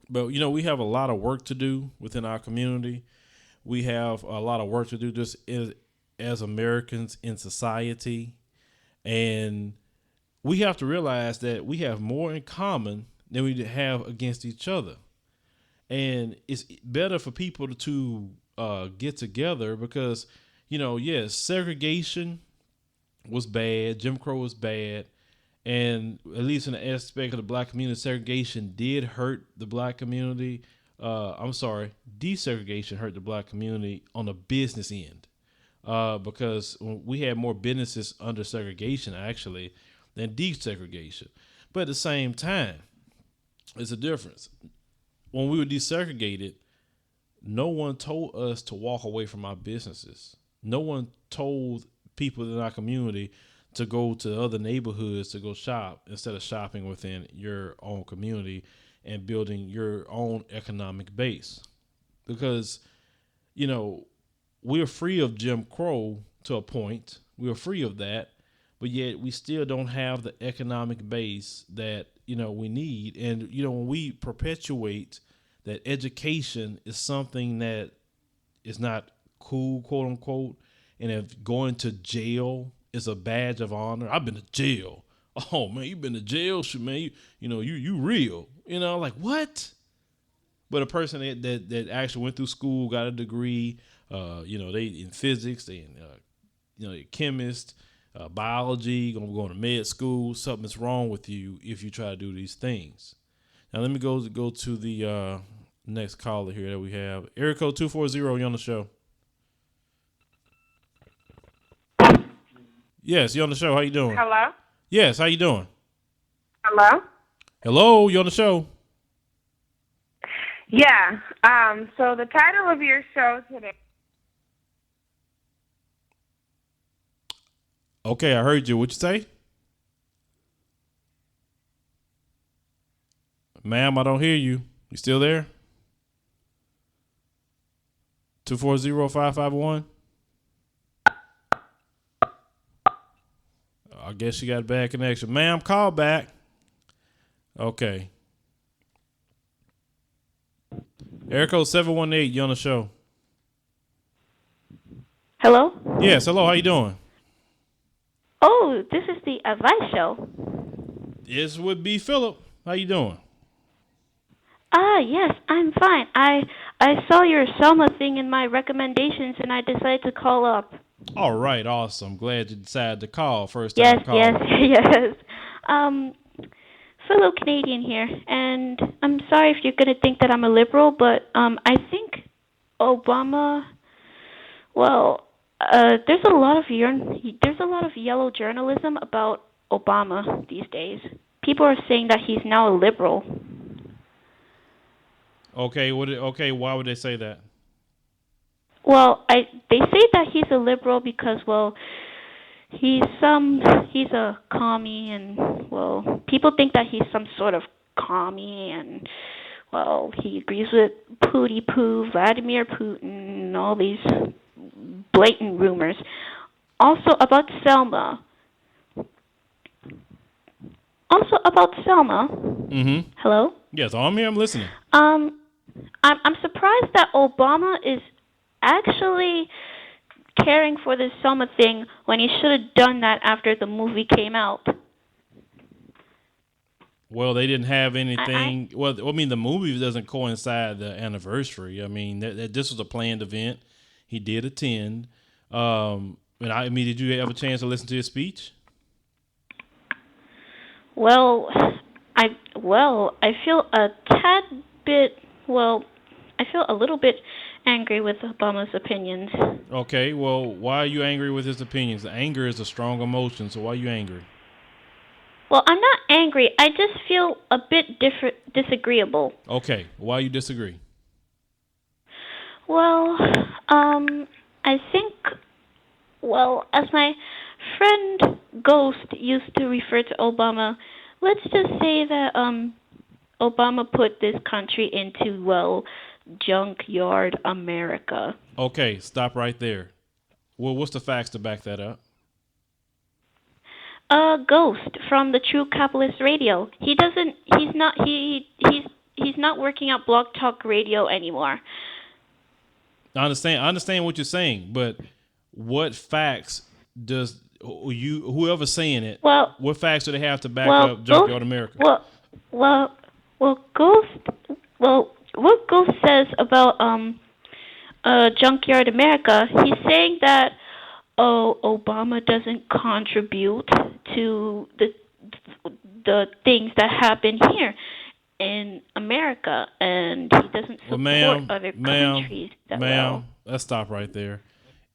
But, we have a lot of work to do within our community. We have a lot of work to do just as Americans in society. And we have to realize that we have more in common than we have against each other. And it's better for people to get together because, yes, segregation was bad. Jim Crow was bad. And at least in the aspect of the black community, segregation did hurt the black community. Desegregation hurt the black community on the business end. Because we had more businesses under segregation, actually, than desegregation. But at the same time, it's a difference. When we were desegregated, no one told us to walk away from our businesses. No one told people in our community to go to other neighborhoods to go shop instead of shopping within your own community and building your own economic base. Because, we're free of Jim Crow to a point. We're free of that, but yet we still don't have the economic base that, we need. And, when we perpetuate that education is something that is not cool, quote unquote, and if going to jail is a badge of honor. I've been to jail. Oh man, you been to jail? Shit, man, you real. Like what? But a person that actually went through school, got a degree, they in physics, they in, they're chemist, biology, gonna go to med school. Something's wrong with you if you try to do these things. Now let me go to the next caller here that we have. Area code 240, you on the show. Yes, you on the show. How you doing? Hello? Yes, how you doing? Hello? Hello, you on the show? Yeah. So the title of your show today. Okay, I heard you. What you say? Ma'am, I don't hear you. You still there? 240-551? I guess you got a bad connection. Ma'am, call back. Okay. Air code 718, you on the show. Hello? Yes, hello, how you doing? Oh, this is the advice show. This would be Philip. How you doing? Yes, I'm fine. I saw your Selma thing in my recommendations, and I decided to call up. All right, awesome. Glad you decided to call. First Yes, time call. yes. Fellow Canadian here, and I'm sorry if you're gonna think that I'm a liberal, but I think Obama. Well, there's a lot of yellow journalism about Obama these days. People are saying that he's now a liberal. Okay, why would they say that? Well, they say that he's a liberal because, well, he's a commie, and, well, people think that he's some sort of commie, and, well, he agrees with Vladimir Putin, and all these blatant rumors. Also about Selma. Mm-hmm. Hello? Yes, I'm here. I'm listening. I'm surprised that Obama is actually caring for this Selma thing when he should have done that after the movie came out. Well, they didn't have anything. The movie doesn't coincide the anniversary. I mean, this was a planned event. He did attend. Did you have a chance to listen to his speech? Well, I feel a tad bit. Well, I feel a little bit angry with Obama's opinions. Okay, well, why are you angry with his opinions? Anger is a strong emotion, so why are you angry? Well, I'm not angry. I just feel a bit disagreeable. Okay, why you disagree? Well, I think, well, as my friend Ghost used to refer to Obama, let's just say that Obama put this country into, well, junkyard America. Okay, stop right there. Well, what's the facts to back that up? Ghost from the True Capitalist Radio. He's not working at Blog Talk Radio anymore. I understand what you're saying, but what facts does whoever's saying it? Well, what facts do they have to back up Junkyard America? Well, Ghost. Well, what Ghost says about Junkyard America, he's saying that Obama doesn't contribute to the things that happen here in America, and he doesn't support other countries that well. Let's stop right there.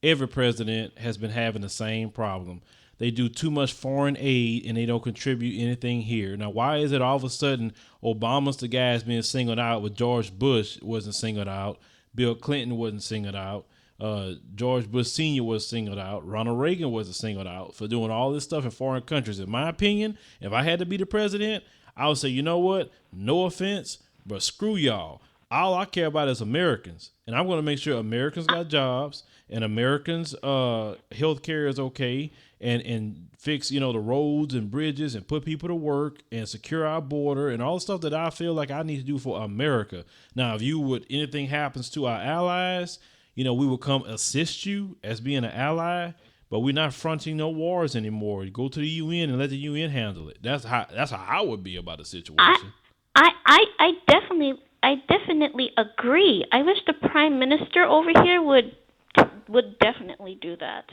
Every president has been having the same problem. They do too much foreign aid and they don't contribute anything here. Now, why is it all of a sudden Obama's the guy that's being singled out, with George Bush wasn't singled out, Bill Clinton wasn't singled out, George Bush Sr. was singled out, Ronald Reagan wasn't singled out for doing all this stuff in foreign countries? In my opinion, if I had to be the president, I would say, you know what? No offense, but screw y'all. All I care about is Americans. And I'm going to make sure Americans got jobs and Americans' health care is okay, and fix, the roads and bridges and put people to work and secure our border and all the stuff that I feel like I need to do for America. Now, if anything happens to our allies, we will come assist you as being an ally, but we're not fronting no wars anymore. You go to the UN and let the UN handle it. That's how I would be about the situation. I definitely agree. I wish the Prime Minister over here would definitely do that.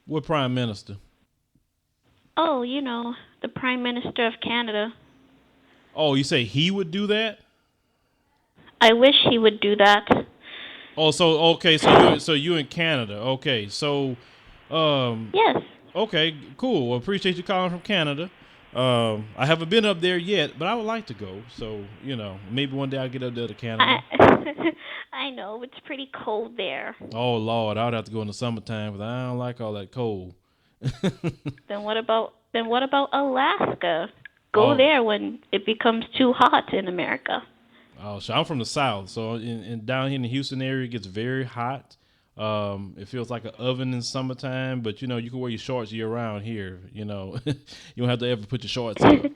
What Prime Minister? Oh, the Prime Minister of Canada. Oh, you say he would do that? I wish he would do that. Oh, so you in Canada? Okay, so yes. Okay, cool. Well, appreciate you calling from Canada. I haven't been up there yet, but I would like to go. So maybe one day I'll get up there to Canada. I know it's pretty cold there. Oh Lord, I would have to go in the summertime, because I don't like all that cold. Then what about Alaska? Go there when it becomes too hot in America. Oh, so I'm from the South, so in down here in the Houston area, it gets very hot. It feels like an oven in summertime, but you can wear your shorts year round here. You don't have to ever put your shorts on.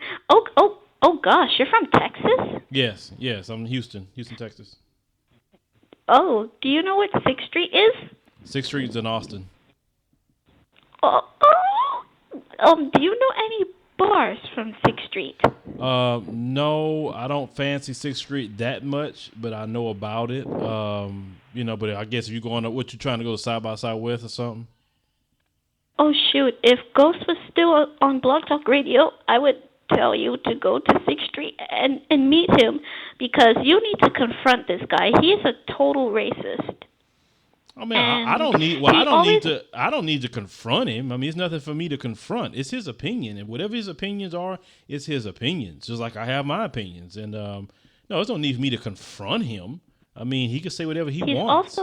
Oh gosh, you're from Texas? Yes, I'm in Houston, Texas. Oh, do you know what 6th Street is? 6th Street's in Austin. Do you know any bars from 6th Street? No, I don't fancy 6th Street that much, but I know about it. But I guess if you're going to, what you trying to go side by side with or something? Oh shoot, if Ghost was still on Blog Talk Radio, I would tell you to go to 6th Street and meet him, because you need to confront this guy. He is a total racist. I mean, I don't need to confront him. I mean, it's nothing for me to confront. It's his opinion, and whatever his opinions are, it's his opinions. Just like I have my opinions, and no, there's no need for me to confront him. I mean, he can say whatever he wants.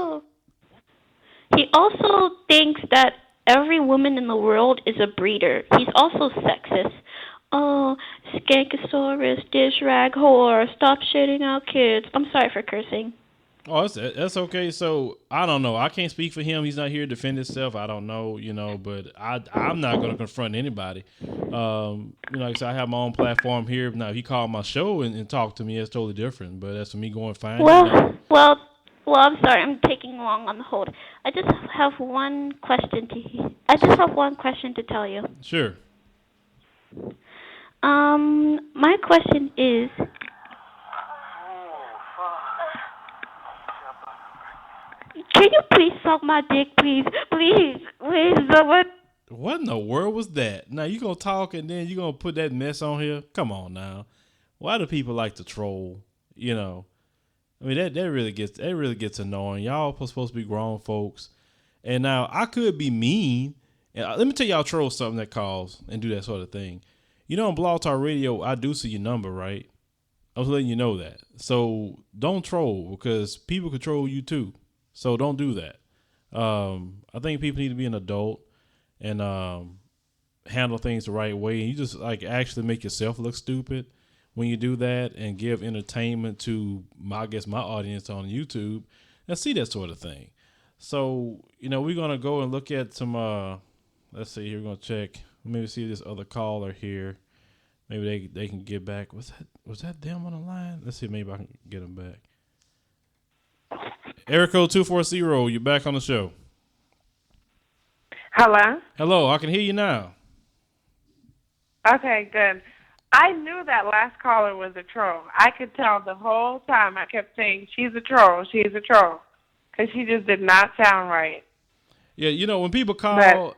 He also thinks that every woman in the world is a breeder. He's also sexist. Oh, skankosaurus, dish rag whore, stop shitting out kids. I'm sorry for cursing. Oh, that's okay. So I don't know. I can't speak for him. He's not here to defend himself. I don't know, but I'm not going to confront anybody. Like I said, I have my own platform here. Now, if he called my show and talked to me, it's totally different. But that's for me going fine. Well, I'm sorry. I'm taking long on the hold. I just have one question to tell you. Sure. My question is, can you please suck my dick, please? Please, someone. What in the world was that? Now you gonna talk and then you gonna put that mess on here? Come on now. Why do people like to troll? I mean that really gets annoying. Y'all supposed to be grown folks, and now I could be mean. And let me tell y'all troll something that calls and do that sort of thing. On Blog Talk Radio, I do see your number, right? I was letting you know that. So don't troll, because people control you too. So don't do that. I think people need to be an adult and handle things the right way. And you just actually make yourself look stupid when you do that, and give entertainment to my audience on YouTube and see that sort of thing. So, we're going to go and look at some, let's see here. We're going to check. Maybe see this other caller here. Maybe they can get back. Was that them on the line? Let's see. Maybe I can get them back. Area code 240, you're back on the show. Hello, I can hear you now. Okay, good. I knew that last caller was a troll. I could tell the whole time. I kept saying, she's a troll, because she just did not sound right. Yeah, when people call,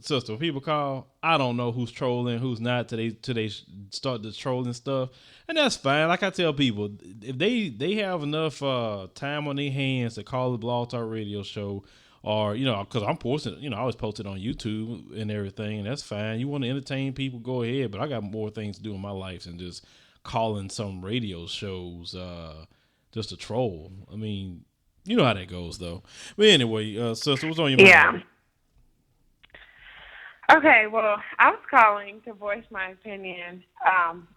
sister, when people call, I don't know who's trolling, who's not, till they start the trolling stuff. And that's fine. Like I tell people, if they have enough time on their hands to call the Blog Talk Radio show, or, because I'm posting, I always post it on YouTube and everything, and that's fine. You want to entertain people, go ahead. But I got more things to do in my life than just calling some radio shows just to troll. I mean, you know how that goes, though. But anyway, sister, what's on your mind? Yeah. Okay, well, I was calling to voice my opinion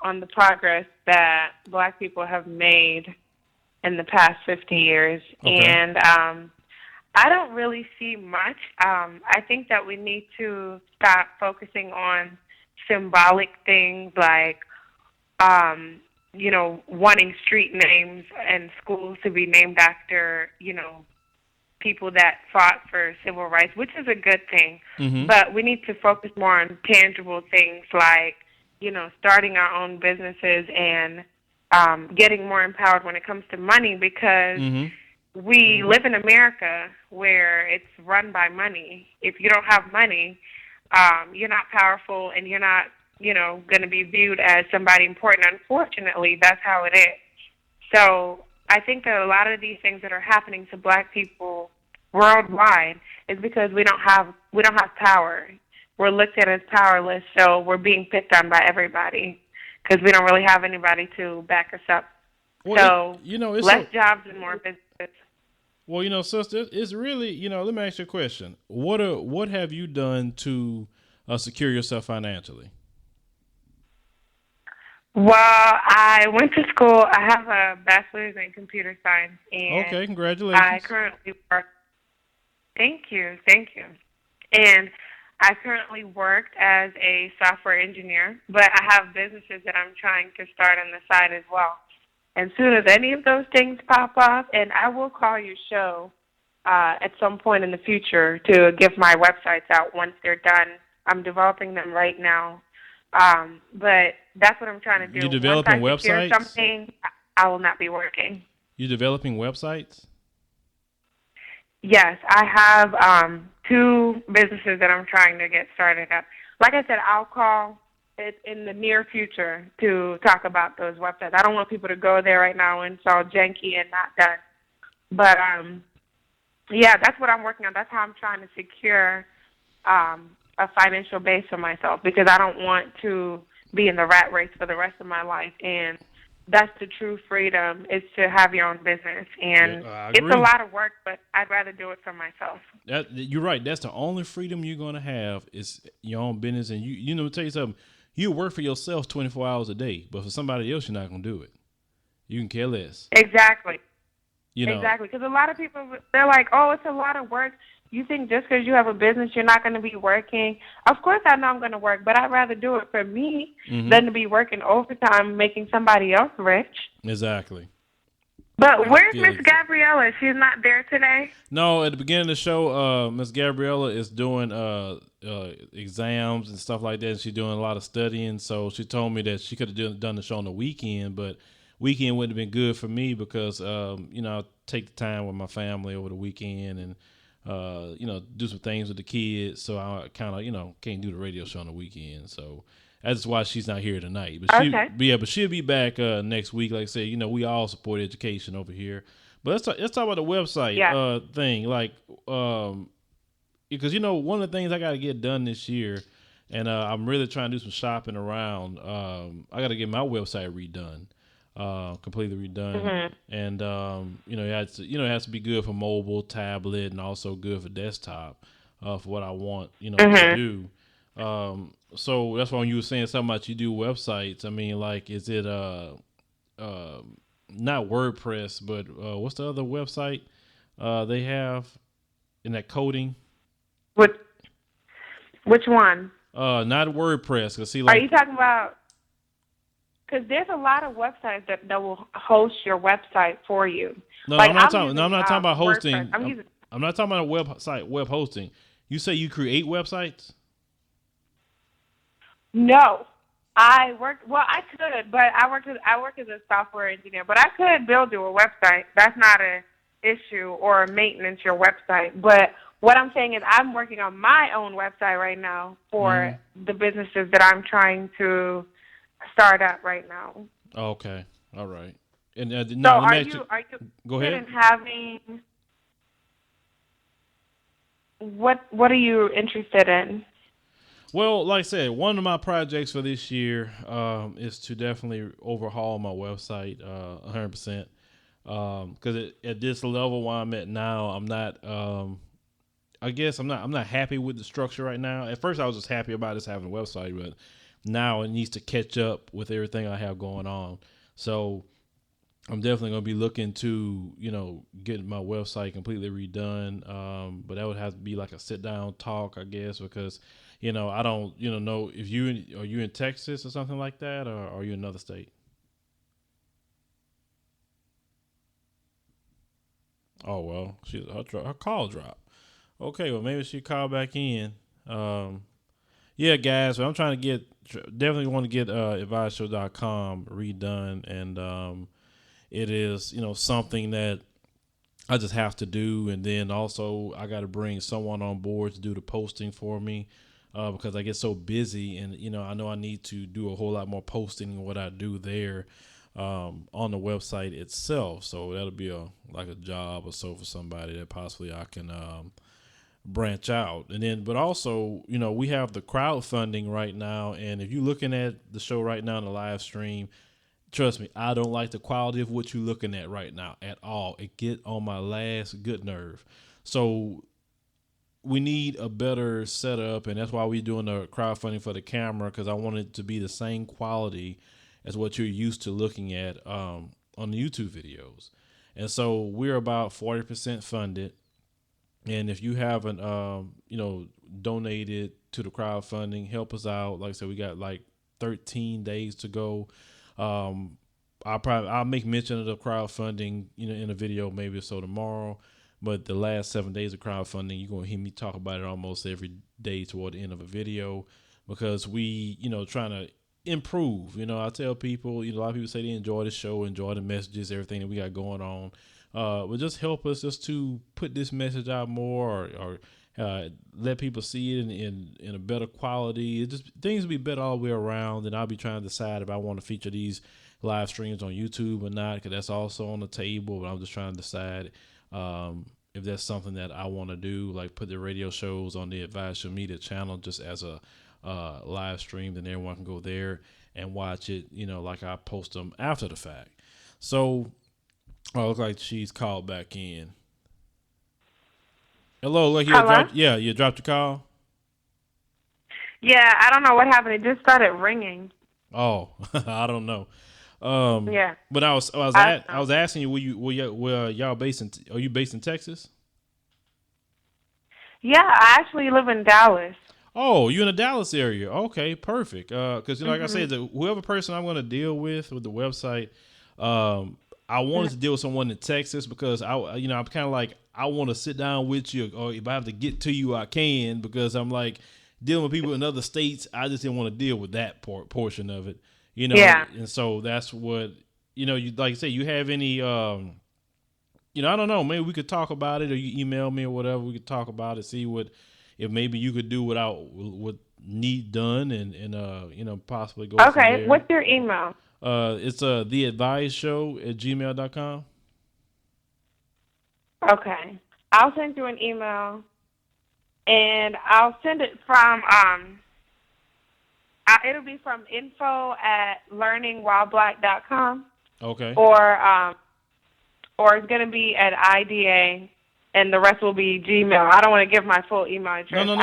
on the progress that Black people have made in the past 50 years. Okay. And I don't really see much. I think that we need to stop focusing on symbolic things like, wanting street names and schools to be named after, people that fought for civil rights, which is a good thing. Mm-hmm. But we need to focus more on tangible things like, starting our own businesses and getting more empowered when it comes to money, because we live in America where it's run by money. If you don't have money, you're not powerful, and you're not, going to be viewed as somebody important. Unfortunately, that's how it is. So I think that a lot of these things that are happening to Black people worldwide is because we don't have power. We're looked at as powerless, so we're being picked on by everybody because we don't really have anybody to back us up. Well, it's less jobs and more businesses. Well, sister, it's really, let me ask you a question. What have you done to secure yourself financially? Well, I went to school. I have a bachelor's in computer science. And okay, congratulations. I currently work. Thank you. And I currently work as a software engineer, but I have businesses that I'm trying to start on the side as well. And soon as any of those things pop off, and I will call your show at some point in the future to give my websites out once they're done. I'm developing them right now. But that's what I'm trying to do. You developing once I secure websites? Something, I will not be working. You developing websites? Yes, I have 2 businesses that I'm trying to get started up. Like I said, I'll call it in the near future to talk about those websites. I don't want people to go there right now and it's all janky and not done. But yeah, that's what I'm working on. That's how I'm trying to secure a financial base for myself, because I don't want to be in the rat race for the rest of my life. And that's the true freedom, is to have your own business. And it's a lot of work, but I'd rather do it for myself. You're right. That's the only freedom you're going to have is your own business. And you know, tell you something, you work for yourself 24 hours a day, but for somebody else, you're not going to do it. You can care less. Exactly. You know? Exactly. Because a lot of people, they're like, oh, it's a lot of work. You think just because you have a business, you're not going to be working. Of course I know I'm going to work, but I'd rather do it for me than to be working overtime making somebody else rich. Exactly. But where's Miss Gabriella? She's not there today? No, at the beginning of the show, Miss Gabriella is doing exams and stuff like that. And she's doing a lot of studying. So she told me that she could have done the show on the weekend, but weekend wouldn't have been good for me because, you know, I take the time with my family over the weekend and, you know, do some things with the kids. So I kind of, you know, can't do the radio show on the weekend. So that's why she's not here tonight. But but she'll be back next week. Like I said, you know, we all support education over here. But let's talk about the website thing. Like, because, you know, one of the things I got to get done this year, and I'm really trying to do some shopping around. I got to get my website redone. Completely redone, and you know, it has to be good for mobile, tablet, and also good for desktop for what I want, you know, to do. So that's why when you were saying something about you do websites, I mean, like, is it not WordPress, but what's the other website they have in that coding? Which one? Not WordPress. Cause see, like, are you talking about? Because there's a lot of websites that will host your website for you. No, like, I'm not talking about hosting. I'm not talking about a website, web hosting. You say you create websites? No, I could, but I work as a software engineer. But I could build you a website. That's not an issue, or maintenance your website. But what I'm saying is, I'm working on my own website right now for the businesses that I'm trying to start up right now. Okay, all right. And so are you go ahead. Having what are you interested in? Well, like I said, one of my projects for this year is to definitely overhaul my website 100%. Because at this level where I'm at now, I'm not. I guess I'm not happy with the structure right now. At first, I was just happy about just having a website, but now it needs to catch up with everything I have going on. So I'm definitely going to be looking to, you know, get my website completely redone. But that would have to be like a sit down talk, I guess, because, you know, I don't, you know if are you in Texas or something like that, or are you in another state? Oh, well, her call dropped. Okay, well, maybe she called back in. Yeah, guys, so I'm trying to definitely want to get adviseshow.com redone, and it is, you know, something that I just have to do, and then also I got to bring someone on board to do the posting for me because I get so busy, and, you know I need to do a whole lot more posting than what I do there on the website itself. So that'll be like a job or so for somebody that possibly I can branch out. And then, but also, you know, we have the crowdfunding right now, and if you're looking at the show right now in the live stream, trust me, I don't like the quality of what you're looking at right now at all. It get on my last good nerve. So we need a better setup, and that's why we're doing the crowdfunding for the camera, because I want it to be the same quality as what you're used to looking at on the YouTube videos. And so we're about 40% funded. And if you haven't, donated to the crowdfunding, help us out. Like I said, we got like 13 days to go. I'll make mention of the crowdfunding, in a video maybe so tomorrow. But the last 7 days of crowdfunding, you're gonna hear me talk about it almost every day toward the end of a video, because we, trying to improve. I tell people, a lot of people say they enjoy the show, enjoy the messages, everything that we got going on. But just help us just to put this message out more, or let people see it in a better quality. It just, things will be better all the way around. And I'll be trying to decide if I want to feature these live streams on YouTube or not, because that's also on the table. But I'm just trying to decide if that's something that I want to do, like put the radio shows on the Advise Show Media channel just as a live stream, then everyone can go there and watch it, like I post them after the fact. So, it looks like she's called back in. Hello, look, you dropped your call? Yeah, I don't know what happened. It just started ringing. Oh, I don't know. Yeah. But I was asking you, were y'all based in? Are you based in Texas? Yeah, I actually live in Dallas. Oh, you're in the Dallas area. Okay, perfect. Because like I said, whoever person I'm going to deal with the website, I wanted to deal with someone in Texas, because I'm kind of like, I want to sit down with you, or if I have to get to you, I can, because I'm like dealing with people in other states. I just didn't want to deal with that portion of it, Yeah. And so that's what, you like I say, you have any, I don't know, maybe we could talk about it, or you email me or whatever. We could talk about it, see if maybe you could do what need done, and possibly go. Okay, what's your email? It's theadviseshow@gmail.com. Okay, I'll send you an email, and I'll send it from it'll be from info@learningwhileblack.com. Okay. Or it's gonna be at IDA, and the rest will be Gmail. I don't want to give my full email address. No.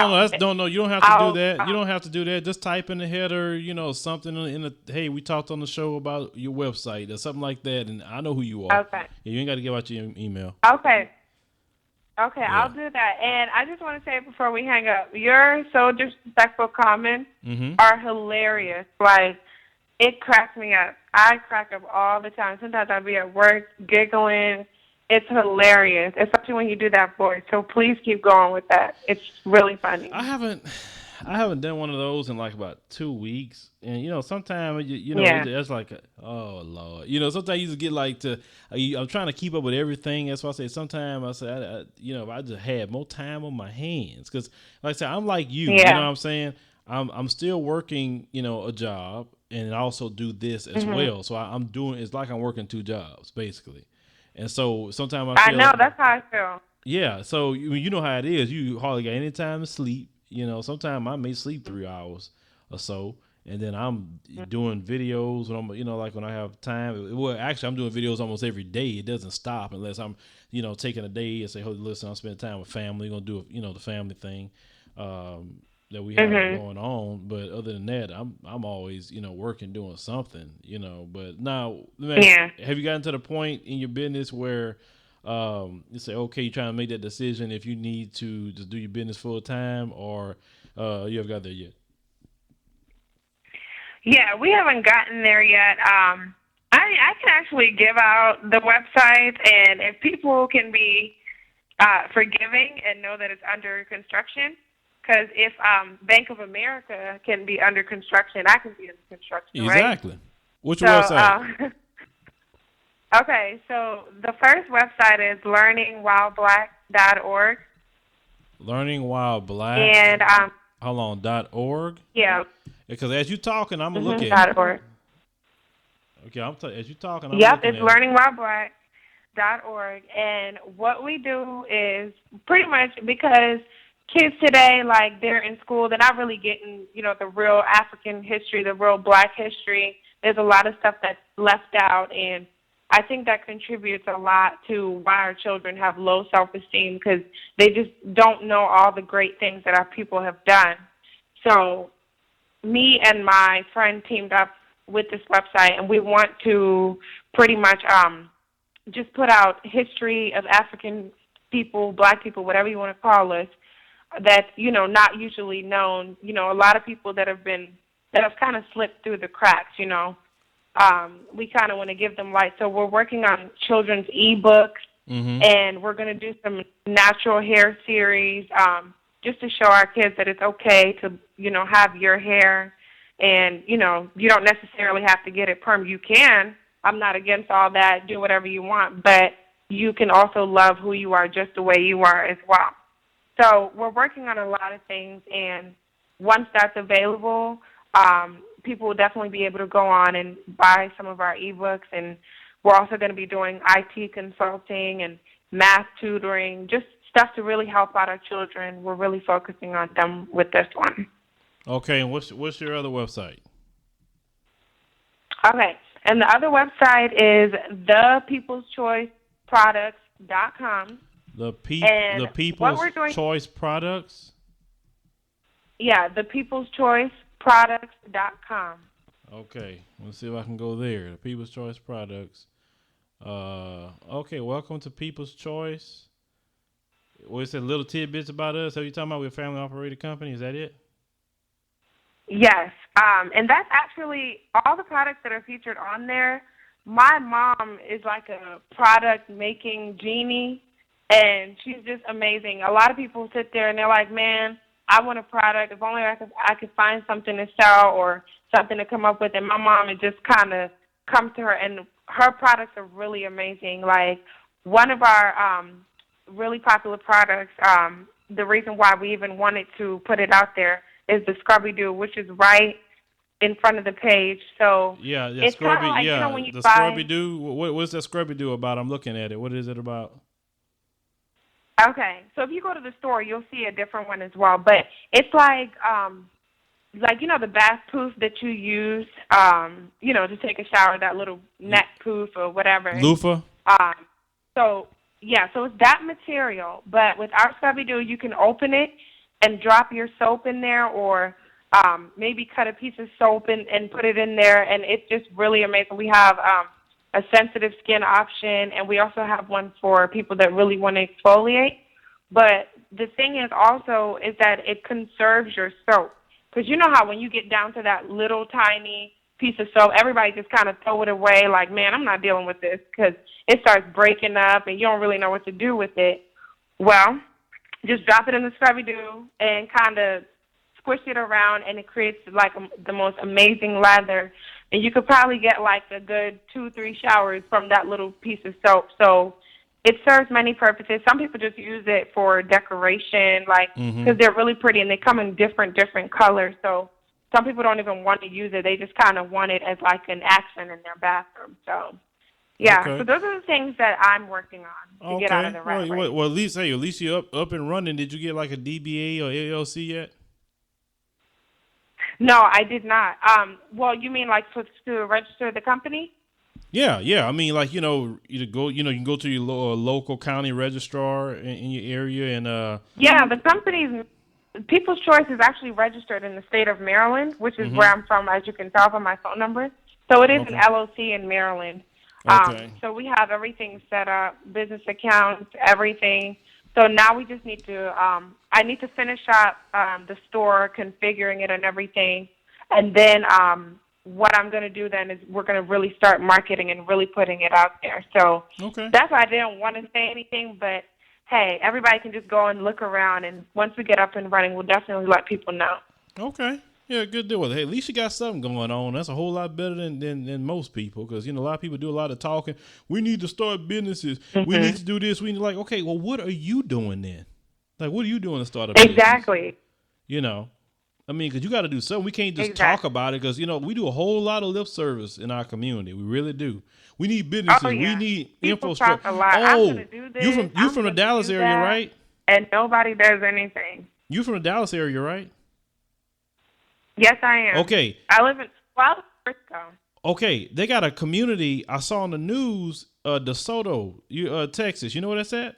You don't have to do that. You don't have to do that. Just type in the header, something in the, hey, we talked on the show about your website or something like that, and I know who you are. Okay. Yeah, you ain't got to give out your email. Okay. Yeah. I'll do that. And I just want to say before we hang up, your so disrespectful comments are hilarious. Like, it cracks me up. I crack up all the time. Sometimes I'll be at work giggling. It's hilarious, especially when you do that voice. So please keep going with that. It's really funny. I haven't done one of those in like about 2 weeks, and sometimes it's like, oh Lord, sometimes you just get like I'm trying to keep up with everything. That's why I say sometimes I say if I just had more time on my hands, because like I said, I'm like you. You know what I'm saying? I'm still working, a job, and also do this as well. So I'm doing, it's like I'm working 2 jobs basically. And so sometimes I feel that's how I feel. Yeah, so you know how it is. You hardly got any time to sleep. Sometimes I may sleep 3 hours or so, and then I'm doing videos when I'm, like when I have time. Well, actually, I'm doing videos almost every day. It doesn't stop unless I'm, taking a day and say, "Hey, listen, I'm spending time with family. We're gonna do, the family thing that we have going on." But other than that, I'm always, working, doing something, But now, man, have you gotten to the point in your business where you say, okay, you're trying to make that decision if you need to just do your business full time, or you haven't got there yet? Yeah, we haven't gotten there yet. I can actually give out the website, and if people can be forgiving and know that it's under construction, because if Bank of America can be under construction, I can be under construction, exactly. Right? What's your website? Okay, so the first website is learningwhileblack.org. Learningwhileblack. And hold on, .org. Yeah. Because as you talking, I'm gonna look at it. .org. Okay, as you talking, I'm yep, looking it's learningwhileblack.org, and what we do is pretty much, because kids today, like, they're in school, they're not really getting, the real African history, the real Black history. There's a lot of stuff that's left out, and I think that contributes a lot to why our children have low self-esteem, because they just don't know all the great things that our people have done. So me and my friend teamed up with this website, and we want to pretty much just put out history of African people, black people, whatever you want to call us, that's, not usually known. A lot of people that have kind of slipped through the cracks, we kind of want to give them light. So we're working on children's ebooks, and we're going to do some natural hair series, just to show our kids that it's okay to, have your hair, and, you don't necessarily have to get it perm. You can. I'm not against all that. Do whatever you want, but you can also love who you are just the way you are as well. So we're working on a lot of things, and once that's available, people will definitely be able to go on and buy some of our ebooks, and we're also going to be doing IT consulting and math tutoring, just stuff to really help out our children. We're really focusing on them with this one. Okay, and what's your other website? Okay, and the other website is thepeopleschoiceproducts.com. The People's Choice Products? Yeah, thepeopleschoiceproducts.com. Okay, let's see if I can go there. The People's Choice Products. Okay, welcome to People's Choice. What is it, little tidbits about us? Are you talking about we're a family-operated company? Is that it? Yes, and that's actually all the products that are featured on there. My mom is like a product-making genie, and she's just amazing. A lot of people sit there and they're like, man, I want a product. If only I could find something to sell or something to come up with. And my mom, it just kind of comes to her, and her products are really amazing. Like one of our really popular products, the reason why we even wanted to put it out there is the Scrubby Doo, which is right in front of the page. So yeah, it's Scrubby, like, yeah, when you the buy Scrubby Doo. What's that Scrubby Doo about? I'm looking at it. What is it about? Okay, so if you go to the store, you'll see a different one as well. But it's like the bath poof that you use, to take a shower, that little neck poof or whatever. Loofah. So it's that material. But with our Scrubby Doo, you can open it and drop your soap in there, or maybe cut a piece of soap and put it in there, and it's just really amazing. We have a sensitive skin option, and we also have one for people that really want to exfoliate. But the thing is also is that it conserves your soap, because you know how when you get down to that little tiny piece of soap, everybody just kind of throw it away like, man, I'm not dealing with this, because it starts breaking up and you don't really know what to do with it. Well, just drop it in the Scrubby Doo and kind of squish it around, and it creates like the most amazing lather. And you could probably get like a good 2-3 showers from that little piece of soap. So it serves many purposes. Some people just use it for decoration, like, because they're really pretty and they come in different colors. So some people don't even want to use it. They just kind of want it as like an accent in their bathroom. So yeah, okay. So those are the things that I'm working on to get out of the rat race. Well, at least you're up and running. Did you get like a DBA or LLC yet? No, I did not. Well, you mean like to register the company? Yeah. I mean, like, you can go to your local county registrar in your area, and yeah, the company's People's Choice is actually registered in the state of Maryland, which is where I'm from, as you can tell from my phone number. So it is an LLC in Maryland. Okay. So we have everything set up, business accounts, everything. So now we just need to, I need to finish up the store, configuring it and everything. And then what I'm going to do then is we're going to really start marketing and really putting it out there. So that's why I didn't want to say anything, but hey, everybody can just go and look around. And once we get up and running, we'll definitely let people know. Okay. Yeah, good deal. Hey, at least you got something going on. That's a whole lot better than most people, because, a lot of people do a lot of talking. We need to start businesses. We need to do this. We need okay, well, what are you doing then? Like, what are you doing to start a business? Exactly. I mean, because you got to do something. We can't just talk about it, because, we do a whole lot of lip service in our community. We really do. We need businesses. Oh, yeah. We need infrastructure. Talk a lot. I'm gonna do this. You from the Dallas area, right? And nobody does anything. You from the Dallas area, right? Yes, I am. Okay. I live in Frisco. Okay, they got a community I saw on the news, DeSoto, Texas. You know where that's at?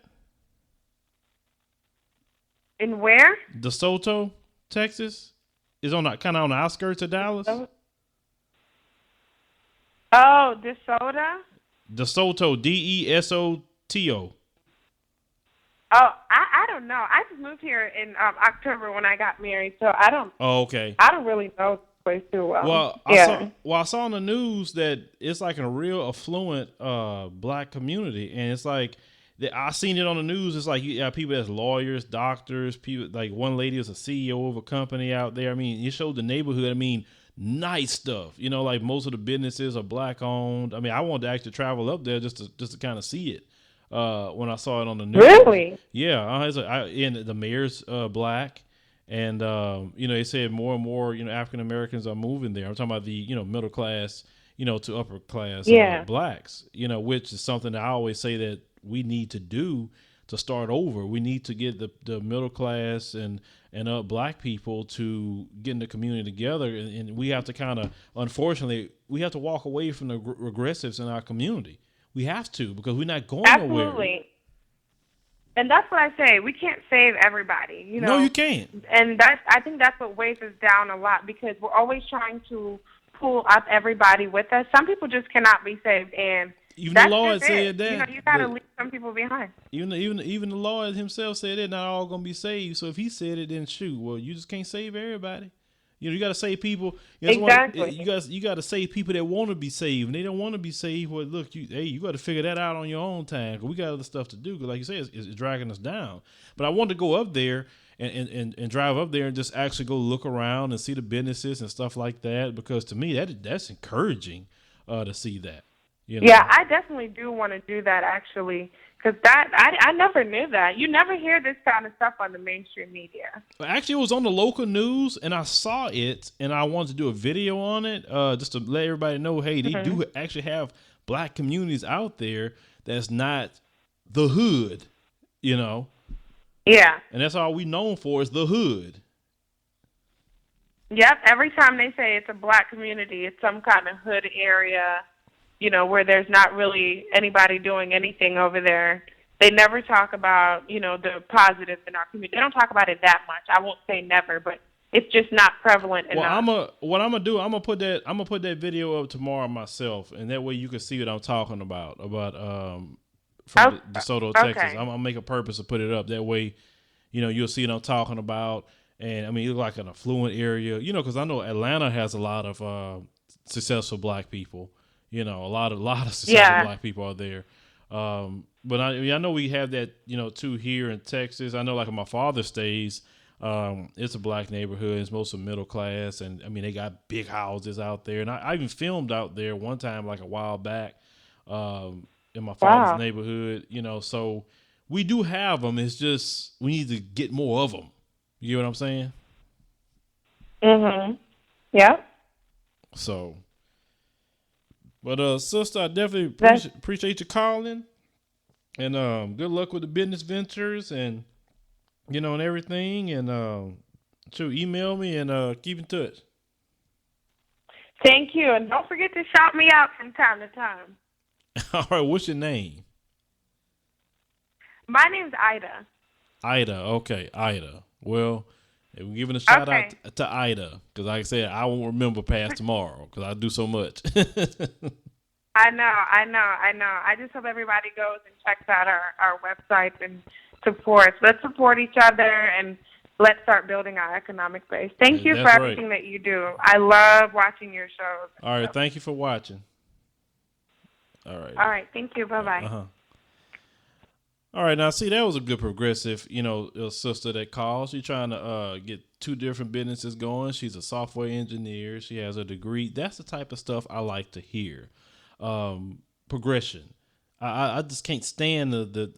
In where? DeSoto, Texas. Is kind of on the outskirts of Dallas. Oh, DeSoto? DeSoto, DeSoto. Oh, I don't know. I just moved here in October when I got married, so I don't. Oh, okay. I don't really know the place too well. Well, Yeah. I saw on the news that it's like a real affluent black community, and it's like I seen it on the news. It's like you have people that's lawyers, doctors, people like one lady is a CEO of a company out there. I mean, it showed the neighborhood. I mean, nice stuff. You know, like most of the businesses are black owned. I mean, I wanted to actually travel up there just to kind of see it. When I saw it on the news. Really? Yeah, and the mayor's black, and you know, they said more and more, you know, African Americans are moving there. I'm talking about the, you know, middle class, you know, to upper class blacks, you know, which is something that I always say that we need to do to start over. We need to get the middle class and black people to get in the community together, and we have to kind of, unfortunately, we have to walk away from the regressives in our community. We have to, because we're not going nowhere. Absolutely. And that's what I say. We can't save everybody, you know. No, you can't. And I think that's what weighs us down a lot, because we're always trying to pull up everybody with us. Some people just cannot be saved, and even that's the Lord just said it. that. You know, you got to leave some people behind. Even the Lord himself said that not all gonna be saved. So if he said it, then shoot, well, you just can't save everybody. You know, you got to save people. Exactly. You got to save people that want to be saved, and they don't want to be saved. Well, look, you got to figure that out on your own time. 'Cause we got other stuff to do. Because like you say, it's dragging us down. But I wanted to go up there and drive up there and just actually go look around and see the businesses and stuff like that. Because to me, that's encouraging to see that. You know? Yeah, I definitely do want to do that, actually. Because I never knew that. You never hear this kind of stuff on the mainstream media. Actually, it was on the local news, and I saw it, and I wanted to do a video on it just to let everybody know, hey, they do actually have black communities out there that's not the hood, you know? Yeah. And that's all we known for is the hood. Yep. Every time they say it's a black community, it's some kind of hood area, you know, where there's not really anybody doing anything over there. They never talk about, you know, the positives in our community. They don't talk about it that much. I won't say never, but it's just not prevalent enough. What I'm gonna put that video up tomorrow myself, and that way you can see what I'm talking about from DeSoto, Texas. I'm gonna make a purpose to put it up. That way, you know, you'll see what I'm talking about. And I mean, it's like an affluent area, you know, because I know Atlanta has a lot of successful black people. You know, a lot of successful black people are there. But I know we have that, you know, too here in Texas. I know, like, my father stays. It's a black neighborhood. It's mostly middle class, and I mean, they got big houses out there. And I even filmed out there one time, like a while back, in my father's neighborhood. You know, so we do have them. It's just we need to get more of them. You know what I'm saying? Yep. So. But sister, I definitely appreciate you calling, and good luck with the business ventures, and you know, and everything, and email me and keep in touch. Thank you, and don't forget to shout me out from time to time. All right, what's your name? My name's Ida. Ida, okay, Ida. Well, we're giving a shout out to Ida, because like I said, I won't remember past tomorrow because I do so much. I know. I just hope everybody goes and checks out our website and supports. Let's support each other, and let's start building our economic base. Thank you for everything that you do. I love watching your shows. All right, thank you for watching. All right, thank you. Bye-bye. All right, now see, that was a good progressive, you know, sister that called. She's trying to get two different businesses going. She's a software engineer. She has a degree. That's the type of stuff I like to hear. Progression. I just can't stand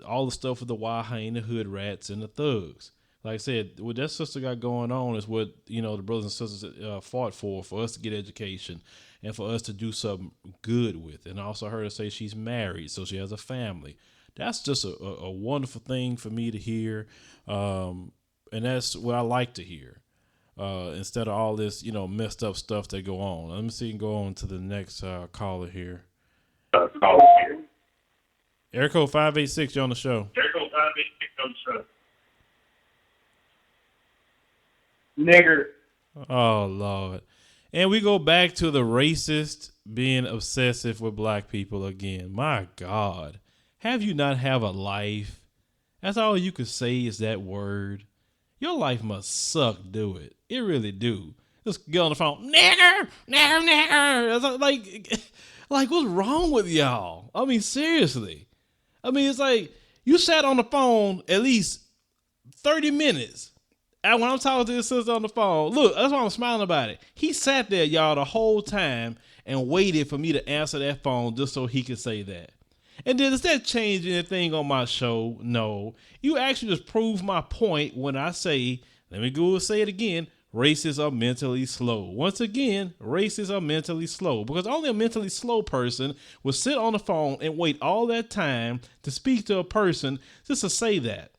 all the stuff with the Wahine, the hood rats, and the thugs. Like I said, what that sister got going on is what, you know, the brothers and sisters fought for us to get education and for us to do something good with. And I also heard her say she's married, so she has a family. That's just a wonderful thing for me to hear, and that's what I like to hear, instead of all this, you know, messed up stuff that go on. Let me see and go on to the next caller here. Air code 586, you're on the show. Air code 586 on the show. Nigger. Oh, Lord. And we go back to the racist being obsessive with black people again. My God. Have you not have a life? That's all you could say is that word. Your life must suck, do it. It really do. Just get on the phone, nigger, nigger, nigger. Like, what's wrong with y'all? I mean, seriously. I mean, it's like you sat on the phone at least 30 minutes. And when I'm talking to his sister on the phone, look, that's why I'm smiling about it. He sat there, y'all, the whole time and waited for me to answer that phone just so he could say that. And then does that change anything on my show? No. You actually just prove my point when I say, let me go and say it again, racists are mentally slow. Once again, racists are mentally slow because only a mentally slow person will sit on the phone and wait all that time to speak to a person just to say that.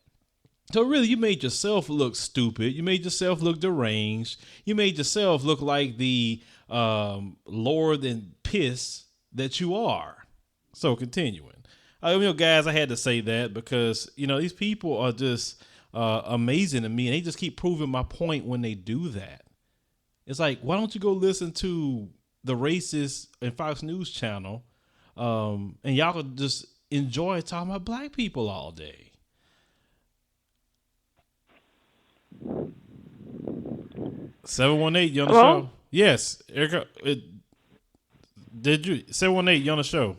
So really, you made yourself look stupid. You made yourself look deranged. You made yourself look like the Lord and piss that you are. So continuing. Guys, I had to say that because, these people are just amazing to me. And they just keep proving my point when they do that. It's like, why don't you go listen to the Racist and Fox News channel and y'all could just enjoy talking about black people all day. $718, you on the Hello? show? Yes, Erica. Did you 718? You on the show?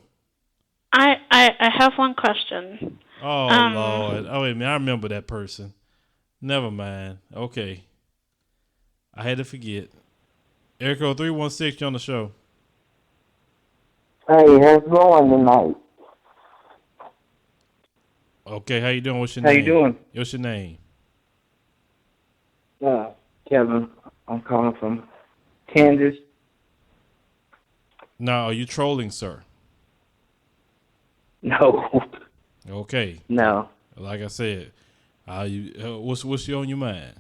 I have one question. Oh Lord! Oh wait a minute, I remember that person. Never mind. Okay, I had to forget. Erica 316, you on the show? Hey, how's it going tonight? Okay, how you doing? What's your How name? you doing? What's your name? Kevin. I'm calling from Kansas. Now, are you trolling, sir? No. Okay. No. Like I said, what's on your mind?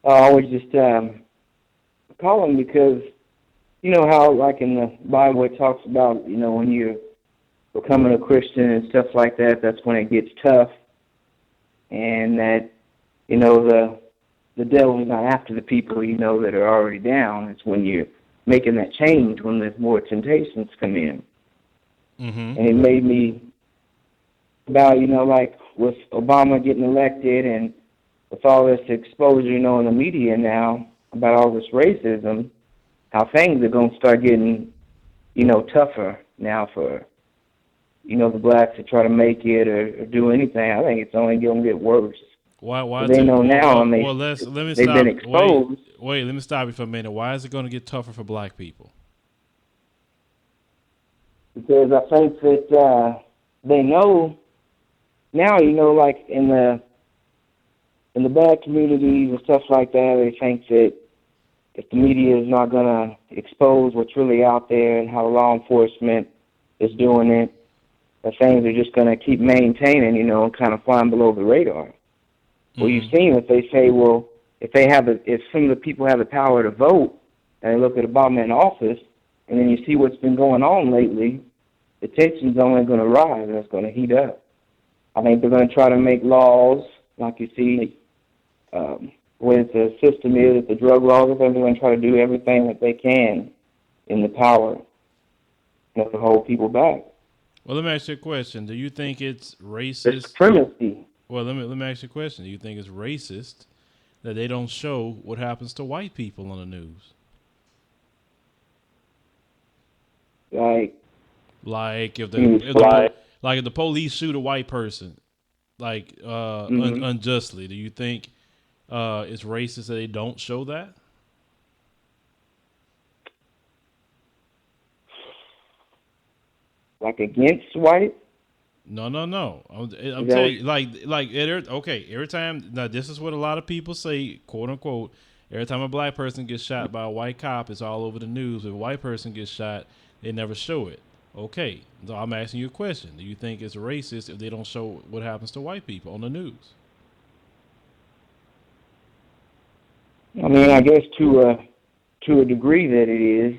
I was just calling because you know how, like in the Bible, it talks about when you're becoming a Christian and stuff like that. That's when it gets tough, and that the devil is not after the people that are already down. It's when you're making that change when there's more temptations come in. Mm-hmm. And it made me about, like with Obama getting elected and with all this exposure, in the media now about all this racism, how things are going to start getting, tougher now for, the blacks to try to make it or do anything. I think it's only going to get worse. Why? They know now, and let me they've stop. been exposed. Wait, let me stop you for a minute. Why is it going to get tougher for black people? Because I think that they know now, like in the bad communities and stuff like that, they think that if the media is not going to expose what's really out there and how law enforcement is doing it, that things are just going to keep maintaining, kind of flying below the radar. Mm-hmm. Well, you've seen that they say, well, if some of the people have the power to vote, and they look at Obama in office, and then you see what's been going on lately, the tension's only going to rise and it's going to heat up. I think they're going to try to make laws, like you see, with the system is, the drug laws, I think they're going to try to do everything that they can in the power to hold people back. Well, let me ask you a question. Do you think it's racist? It's supremacy. Well, let me ask you a question. Do you think it's racist that they don't show what happens to white people on the news? Like if the police shoot a white person, unjustly, do you think it's racist that they don't show that? Like against white? No. I'm telling you, every time, now this is what a lot of people say, quote unquote, every time a black person gets shot by a white cop, it's all over the news. If a white person gets shot, they never show it. Okay, so I'm asking you a question. Do you think it's racist if they don't show what happens to white people on the news? I mean, I guess to a degree that it is.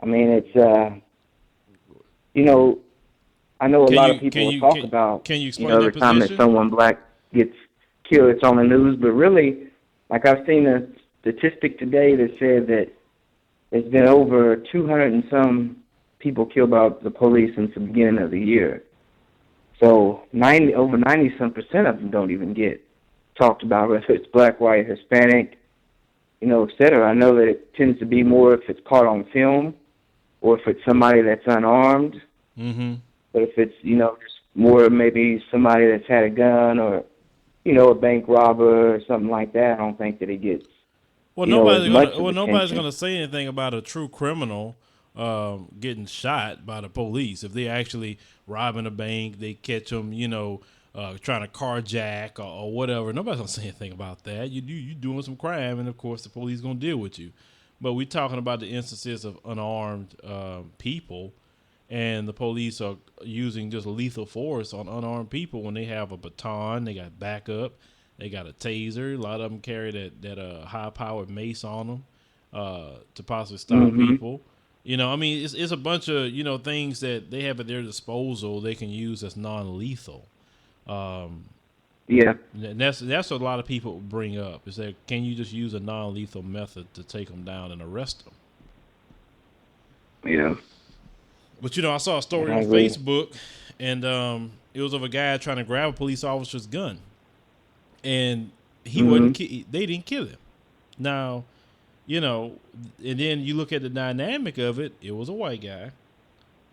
I mean, it's I know a lot of people will talk about can you explain every time that someone black gets killed, it's on the news. But really, like I've seen a statistic today that said that there's been over 200 and some people killed by the police since the beginning of the year. So over 90% of them don't even get talked about, whether it's black, white, Hispanic, et cetera. I know that it tends to be more if it's caught on film or if it's somebody that's unarmed. Mm-hmm. But if it's, just more maybe somebody that's had a gun or, a bank robber or something like that, I don't think that it gets, nobody's gonna say anything about a true criminal getting shot by the police. If they're actually robbing a bank, they catch them, trying to carjack or whatever. Nobody's gonna say anything about that. You doing some crime, and of course the police gonna deal with you. But we're talking about the instances of unarmed people, and the police are using just lethal force on unarmed people when they have a baton, they got backup, they got a taser. A lot of them carry that high-powered mace on them to possibly stop people. It's a bunch of things that they have at their disposal they can use as non-lethal. Yeah, and that's what a lot of people bring up is that can you just use a non-lethal method to take them down and arrest them? Yeah. But I saw a story on Facebook, and it was of a guy trying to grab a police officer's gun, and he wasn't. They didn't kill him. Now, and then you look at the dynamic of it. It was a white guy,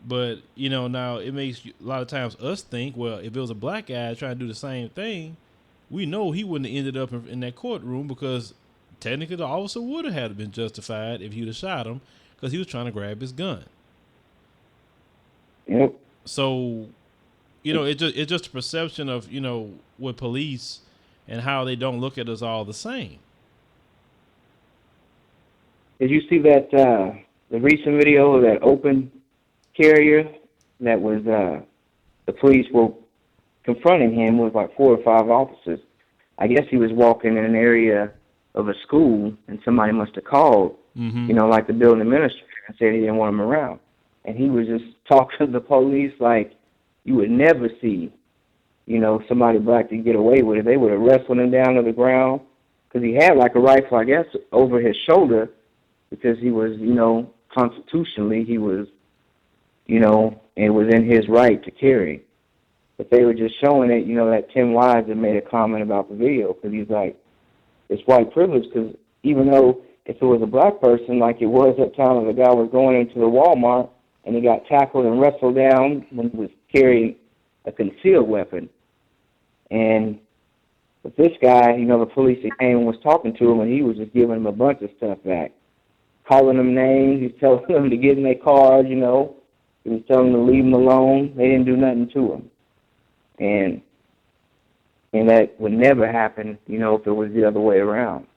but now it makes a lot of times us think, well, if it was a black guy trying to do the same thing, we know he wouldn't have ended up in that courtroom because technically the officer would have been justified if he'd have shot him because he was trying to grab his gun. Yep. So, it's just a perception of, with police and how they don't look at us all the same. Did you see that the recent video of that open carrier that was the police were confronting him with like 4 or 5 officers? I guess he was walking in an area of a school and somebody must have called, like the building administrator and said he didn't want him around. And he was just talking to the police like you would never see, somebody black to get away with it. They would have wrestled him down to the ground because he had like a rifle, I guess, over his shoulder because he was, constitutionally he was, it was in his right to carry. But they were just showing it, that Tim Wise had made a comment about the video because he's like, it's white privilege because even though if it was a black person like it was at the time the guy was going into the Walmart, and he got tackled and wrestled down when he was carrying a concealed weapon. And with this guy, the police came and was talking to him, and he was just giving him a bunch of stuff back, calling them names. He was telling them to get in their cars, He was telling them to leave them alone. They didn't do nothing to him. And that would never happen, if it was the other way around.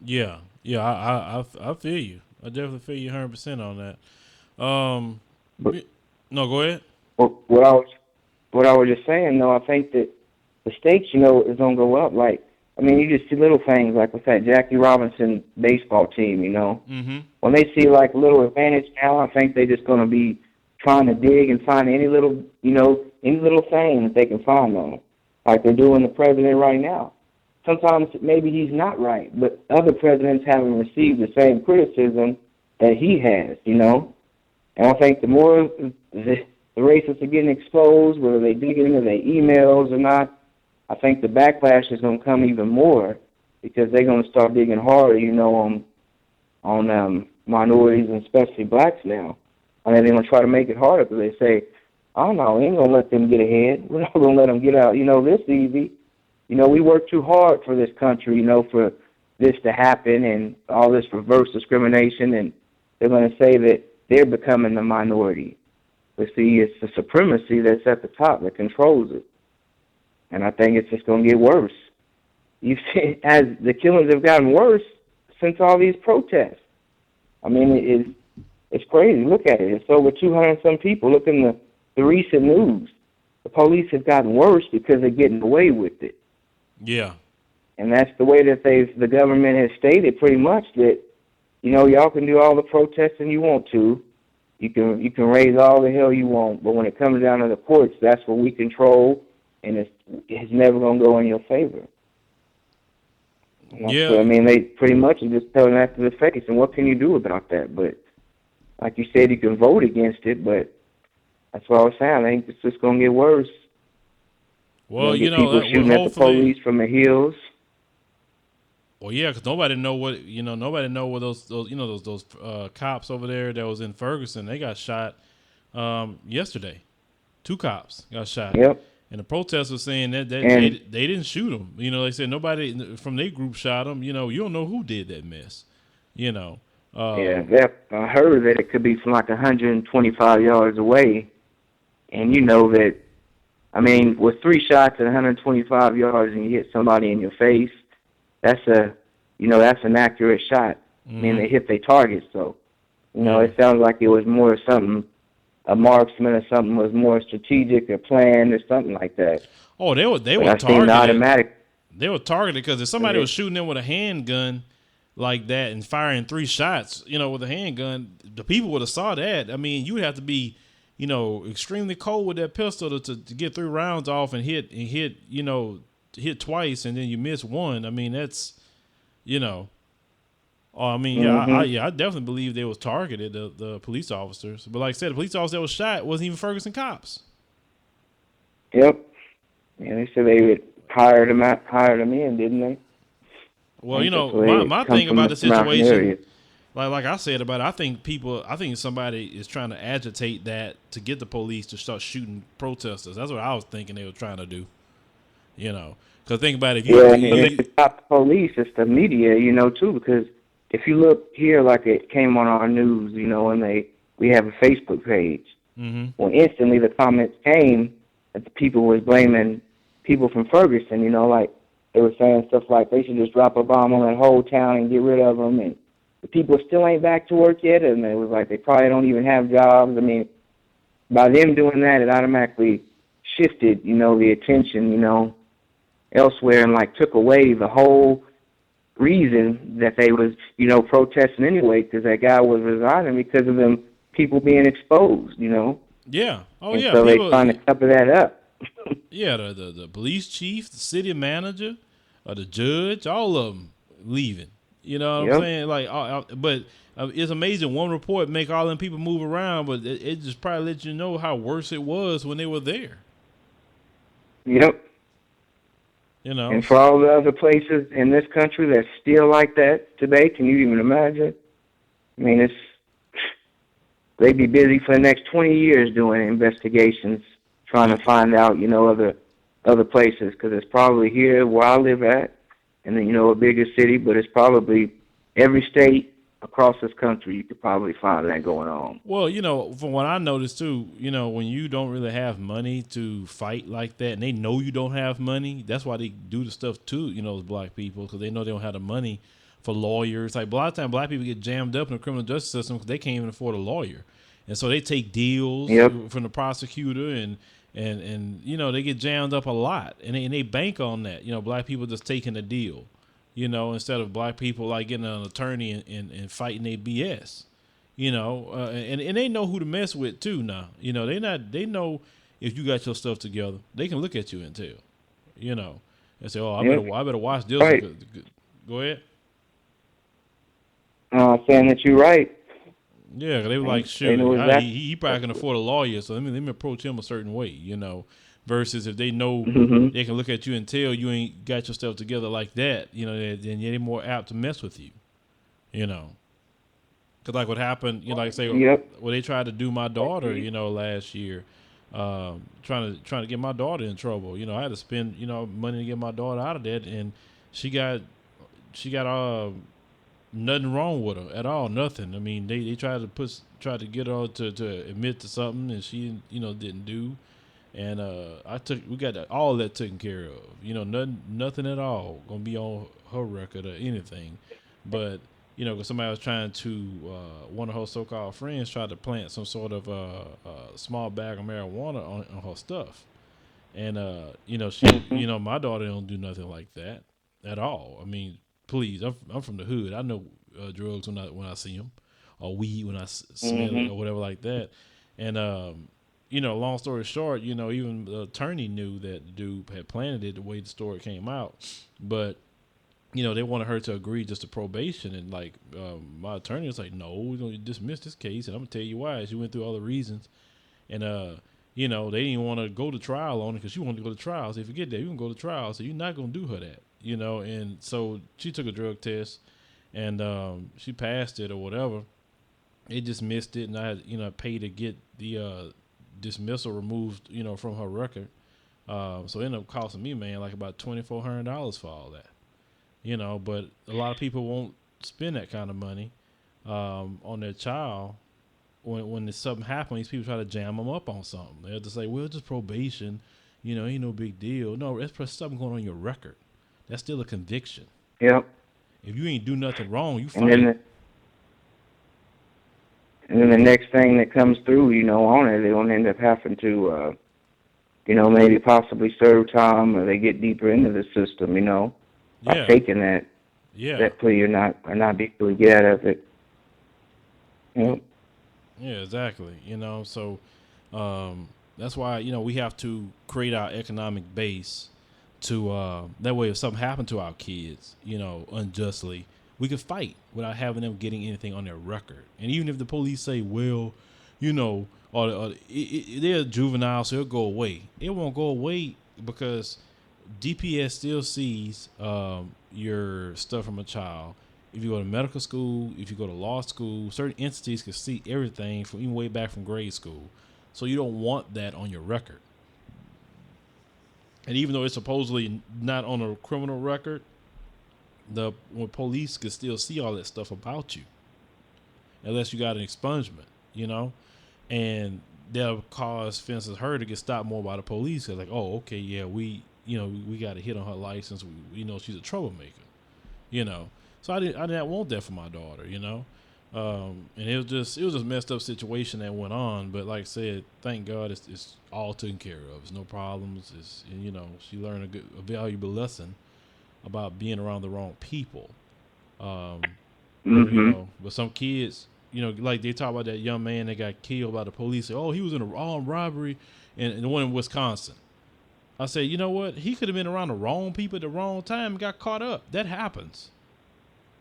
Yeah, I feel you. I definitely feel you 100% on that. No, go ahead. Well, what I was just saying, though, I think that the stakes, is going to go up. Like, you just see little things, like with that Jackie Robinson baseball team, When they see, like, a little advantage now, I think they're just going to be trying to dig and find any little thing that they can find on them, like they're doing the president right now. Sometimes maybe he's not right, but other presidents haven't received the same criticism that he has, And I think the more the racists are getting exposed, whether they dig into their emails or not, I think the backlash is going to come even more because they're going to start digging harder, on minorities and especially blacks now. And they're going to try to make it harder because they say, oh, no, we ain't going to let them get ahead. We're not going to let them get out, this easy. We work too hard for this country, for this to happen and all this reverse discrimination. And they're going to say that they're becoming the minority. But see, it's the supremacy that's at the top that controls it. And I think it's just going to get worse. You've seen, as the killings have gotten worse since all these protests. It's crazy. Look at it. It's over 200 and some people. Look in the recent news. The police have gotten worse because they're getting away with it. Yeah. And that's the way that the government has stated pretty much that, y'all can do all the protesting you want to. You can raise all the hell you want, but when it comes down to the courts, that's what we control, and it's never going to go in your favor. Yeah. So, they pretty much are just telling that to the face, and what can you do about that? But like you said, you can vote against it, but That's what I was saying. I think it's just gonna get worse. Well, people shooting at the police from the hills. Well, yeah, because nobody know what those cops over there that was in Ferguson. They got shot yesterday. 2 cops got shot. Yep. And the protesters were saying that they didn't shoot them. They said nobody from their group shot them. You don't know who did that mess. Yeah, I heard that it could be from like 125 yards away, and that. I mean, with 3 shots at 125 yards and you hit somebody in your face, that's that's an accurate shot. Mm-hmm. I mean, they hit their target, so, it sounds like it was more something, a marksman or something was more strategic or planned or something like that. Oh, they were targeted. They were targeted because if somebody was shooting them with a handgun like that and firing 3 shots, with a handgun, the people would have saw that. I mean, you would have to be extremely cold with that pistol to get 3 rounds off and hit twice and then you miss 1. I mean, that's, I definitely believe they was targeted, the police officers. But like I said, the police officer that was shot wasn't even Ferguson cops. Yep. Yeah, they said they would hire them in, didn't they? Well, my thing about the situation, like I said about it, I think somebody is trying to agitate that to get the police to start shooting protesters. That's what I was thinking they were trying to do. Because think about it. It's not the police, it's the media, too, because if you look here, like it came on our news, and we have a Facebook page. Mm-hmm. Well, instantly the comments came that the people was blaming people from Ferguson, like they were saying stuff like they should just drop a bomb on that whole town and get rid of them, and the people still ain't back to work yet, and it was like they probably don't even have jobs. I mean, by them doing that, it automatically shifted, the attention, elsewhere and took away the whole reason that they was, protesting anyway, because that guy was resigning because of them people being exposed, Yeah. Oh, and yeah. so they trying to cover that up. Yeah, the police chief, the city manager, the judge, all of them leaving. You know what I'm saying? But it's amazing. One report make all them people move around, but it just probably lets you know how worse it was when they were there. Yep. And for all the other places in this country that's still like that today, can you even imagine? I mean, they'd be busy for the next 20 years doing investigations, trying to find out, other places, because it's probably here where I live at, and then, a bigger city, but it's probably every state across this country you could probably find that going on. Well, from what I noticed too, when you don't really have money to fight like that, and they know you don't have money, that's why they do the stuff too, those black people, because they know they don't have the money for lawyers. Like a lot of times black people get jammed up in the criminal justice system because they can't even afford a lawyer. And so they take deals from the prosecutor and they get jammed up a lot, and they bank on that. Black people just taking a deal, instead of black people getting an attorney and fighting their BS, and they know who to mess with too now. They know if you got your stuff together, they can look at you and tell, and say, oh, I better watch this. Right. Go ahead. Saying that you're right. Yeah, they were like, sure, he probably can afford a lawyer, so let me approach him a certain way, versus if they know they can look at you and tell you ain't got your stuff together like that, then they're more apt to mess with you, Because like what happened, like say, well, they tried to do my daughter, last year, trying to get my daughter in trouble. I had to spend, money to get my daughter out of that, and she got nothing wrong with her at all, nothing. I mean, they tried to get her to admit to something, and she, didn't do. And we got all that taken care of. Nothing at all gonna be on her record or anything. But because somebody was trying to, one of her so-called friends tried to plant some sort of small bag of marijuana on her stuff, and she, my daughter don't do nothing like that at all. I mean, please, I'm from the hood. I know drugs when I see them, or weed when I smell it, or whatever like that. And long story short, even the attorney knew that the dude had planted it the way the story came out, but they wanted her to agree just to probation, and my attorney was like, no, we're gonna dismiss this case, and I'm gonna tell you why. She went through all the reasons, And you know, they didn't want to go to trial on it because she wanted to go to trial. So forget that, you can go to trial, so you're not gonna do her that, you know. And so she took a drug test, and she passed it or whatever. It just missed it, and I had, you know, paid to get the dismissal removed, you know, from her record. So it ended up costing me, man, like about $2,400 for all that, you know. But a lot of people won't spend that kind of money on their child. When there's something happens, these people try to jam them up on something. They'll just say, well, just probation, you know, ain't no big deal. No, it's something going on your record. That's still a conviction. Yep. If you ain't do nothing wrong, you fight. And then the next thing that comes through, you know, on it, they don't end up having to, you know, maybe possibly serve time, or they get deeper into the system, you know, by taking that plea or not be able to get out of it. Yep. Yeah, exactly. You know, so that's why, you know, we have to create our economic base to that way if something happened to our kids, you know, unjustly, we could fight without having them getting anything on their record. And even if the police say, well, you know, or they're juvenile, so it'll go away. It won't go away because DPS still sees your stuff from a child. If you go to medical school, if you go to law school, certain entities can see everything from even way back from grade school. So you don't want that on your record. And even though it's supposedly not on a criminal record, when police can still see all that stuff about you, unless you got an expungement, you know, and that'll cause, for instance, her to get stopped more by the police. Cause like, oh, okay, yeah, we got a hit on her license. We know she's a troublemaker, you know. So I didn't want that for my daughter, you know. And it was just messed up situation that went on. But like I said, thank God it's all taken care of. There's no problems. And, you know, she learned a valuable lesson about being around the wrong people. You know, but some kids, you know, like they talk about that young man that got killed by the police. Oh, he was in an armed robbery, and the one in Wisconsin. I said, you know what? He could have been around the wrong people at the wrong time and got caught up. That happens.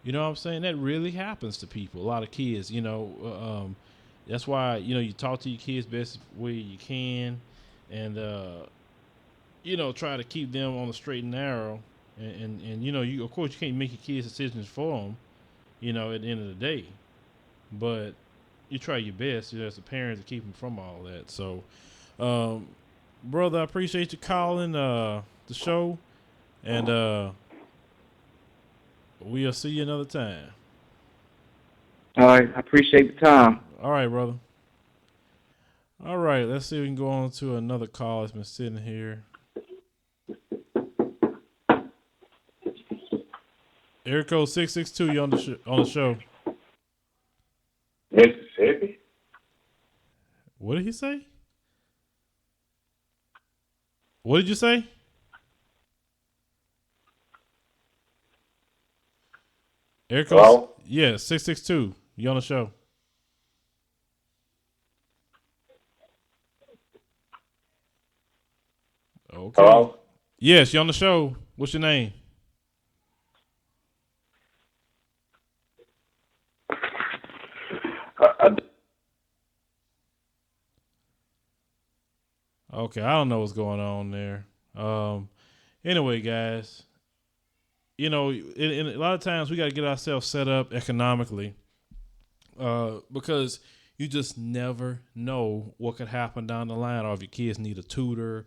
You know what I'm saying? That really happens to people. A lot of kids, you know. That's why, you know, you talk to your kids best way you can, and you know, try to keep them on the straight and narrow. And you know, of course you can't make your kids' decisions for them, you know, at the end of the day. But you try your best, you know, as a parent, to keep them from all that. So, brother, I appreciate you calling the show, and we'll see you another time. All right, I appreciate the time. All right, brother. All right, let's see if we can go on to another call that's been sitting here. Area code 662, you on the show. Mississippi? What did he say? What did you say? Area code, hello? Yeah, 662. You on the show? Okay. Hello? Yes, you on the show. What's your name? Okay, I don't know what's going on there. Anyway, guys, you know, in a lot of times we got to get ourselves set up economically, because you just never know what could happen down the line, or if your kids need a tutor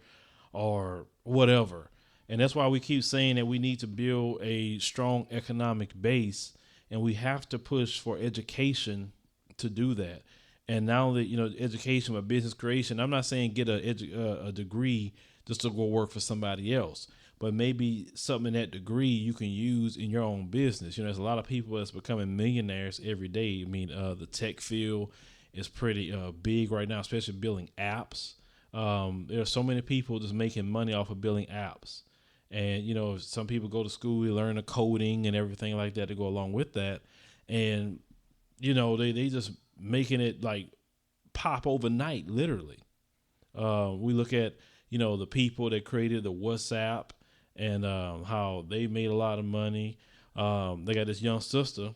or whatever. And that's why we keep saying that we need to build a strong economic base, and we have to push for education to do that. And not only, you know, education but business creation. I'm not saying get a degree just to go work for somebody else, but maybe something in that degree you can use in your own business. You know, there's a lot of people that's becoming millionaires every day. I mean, the tech field is pretty big right now, especially building apps. There are so many people just making money off of building apps. And, you know, some people go to school, they learn the coding and everything like that to go along with that. And, you know, they just making it like pop overnight, literally. We look at, you know, the people that created the WhatsApp and how they made a lot of money. They got this young sister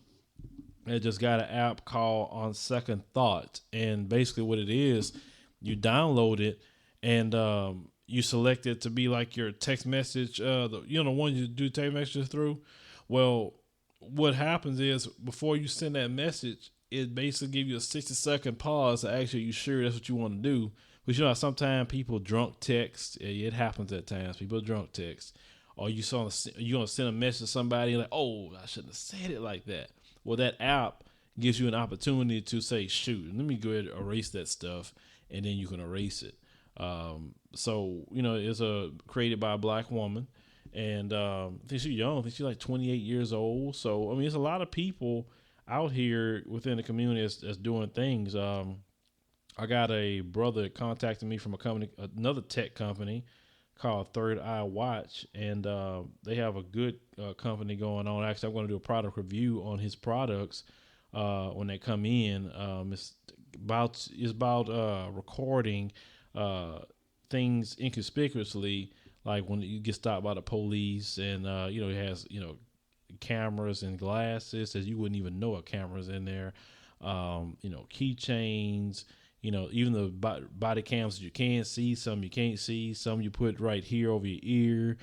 that just got an app called On Second Thought. And basically what it is you download it, and you select it to be like your text message, the one you do text messages through. Well, what happens is before you send that message, it basically gives you a 60-second pause to actually you sure that's what you want to do. But sometimes people drunk text. It happens at times. People drunk text, or you gonna send a message to somebody like, oh, I shouldn't have said it like that. Well, that app gives you an opportunity to say, shoot, let me go ahead and erase that stuff, and then you can erase it. So it's created by a black woman, and I think she's young. I think she's like 28 years old. So I mean, there's a lot of people out here within the community that's doing things. I got a brother contacting me from another tech company called Third Eye Watch, and they have a good company going on. Actually, I'm going to do a product review on his products when they come in. It's about recording things inconspicuously, like when you get stopped by the police, and it has cameras and glasses that you wouldn't even know are cameras in there. Keychains. Even the body cams that you can see, some you can't see, some you put right here over your ear,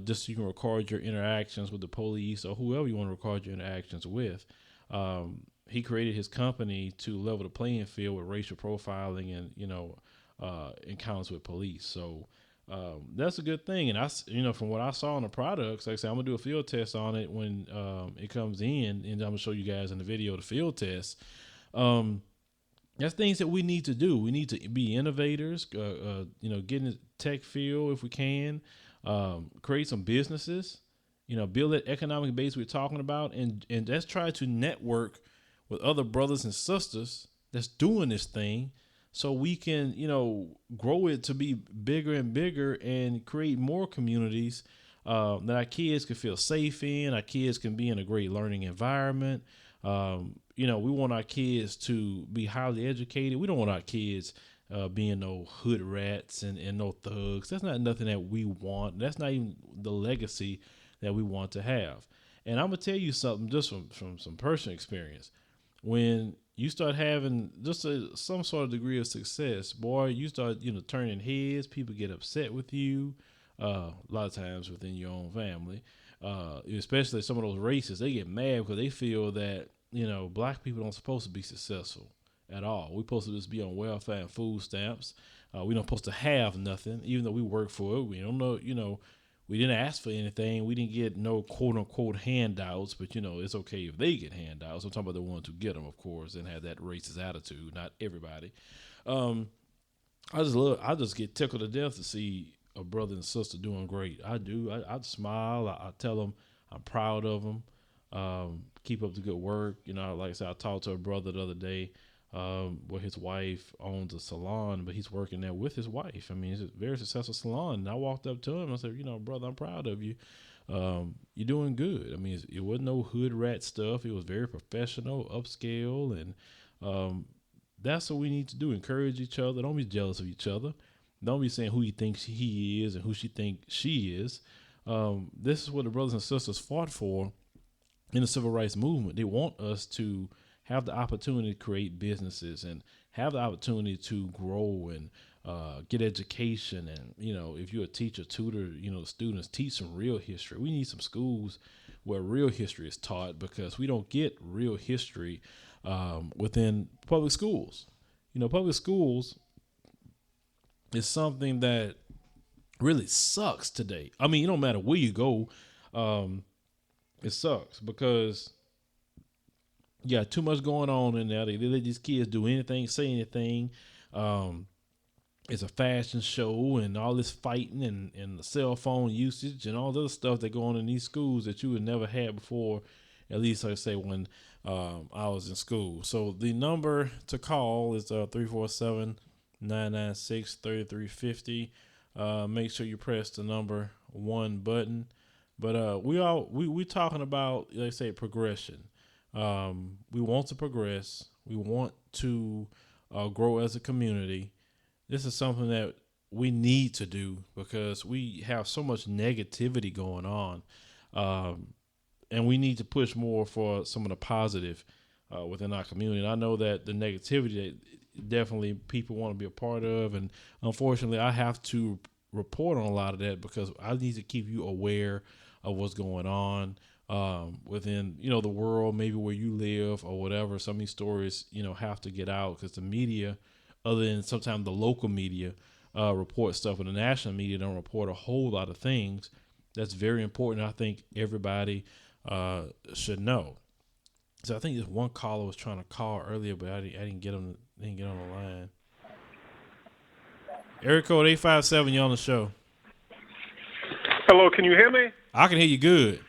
just so you can record your interactions with the police or whoever you want to record your interactions with. He created his company to level the playing field with racial profiling and, encounters with police. So that's a good thing. And from what I saw on the products, like I said, I'm gonna do a field test on it when it comes in, and I'm gonna show you guys in the video the field test. That's things that we need to do. We need to be innovators, get in the tech field if we can, create some businesses, build that economic base we're talking about, and let's try to network with other brothers and sisters that's doing this thing so we can, grow it to be bigger and bigger and create more communities that our kids can feel safe in, our kids can be in a great learning environment. We want our kids to be highly educated. We don't want our kids being no hood rats and no thugs. That's not nothing that we want. That's not even the legacy that we want to have. And I'm going to tell you something just from some personal experience. When you start having just some sort of degree of success, boy, you start, turning heads. People get upset with you a lot of times within your own family. Especially some of those racists, they get mad because they feel that, black people don't supposed to be successful at all. We're supposed to just be on welfare and food stamps. We don't supposed to have nothing, even though we work for it. We don't know, we didn't ask for anything. We didn't get no quote unquote handouts, but it's okay if they get handouts. I'm talking about the ones who get them, of course, and have that racist attitude. Not everybody. I just get tickled to death to see a brother and sister doing great. I do. I smile. I tell them I'm proud of them. Keep up the good work. Like I said, I talked to a brother the other day where his wife owns a salon, but he's working there with his wife. I mean, it's a very successful salon. And I walked up to him and I said, brother, I'm proud of you. You're doing good. I mean, it wasn't no hood rat stuff. It was very professional, upscale, and that's what we need to do. Encourage each other. Don't be jealous of each other. Don't be saying who he thinks he is and who she thinks she is. This is what the brothers and sisters fought for in the civil rights movement. They want us to have the opportunity to create businesses and have the opportunity to grow and get education. And, if you're a teacher, tutor, students, teach some real history. We need some schools where real history is taught, because we don't get real history within public schools. Public schools is something that really sucks today. I mean, it don't matter where you go. It sucks because you got too much going on in there. They let these kids do anything, say anything. It's a fashion show and all this fighting and the cell phone usage and all the other stuff that go on in these schools that you would never had before, at least I say when I was in school. So the number to call is 347-996-3350. Make sure you press the number 1 button. But we talking about, like I say, progression. We want to progress. We want to grow as a community. This is something that we need to do because we have so much negativity going on. And we need to push more for some of the positive within our community. And I know that the negativity definitely people want to be a part of. And unfortunately, I have to report on a lot of that because I need to keep you aware of what's going on within, the world, maybe where you live or whatever. Some of these stories, have to get out because the media, other than sometimes the local media, report stuff, but the national media don't report a whole lot of things. That's very important. I think everybody should know. So I think this one caller was trying to call earlier, but I didn't get on the line. Area code 857, you're on the show. Hello, can you hear me? I can hear you good.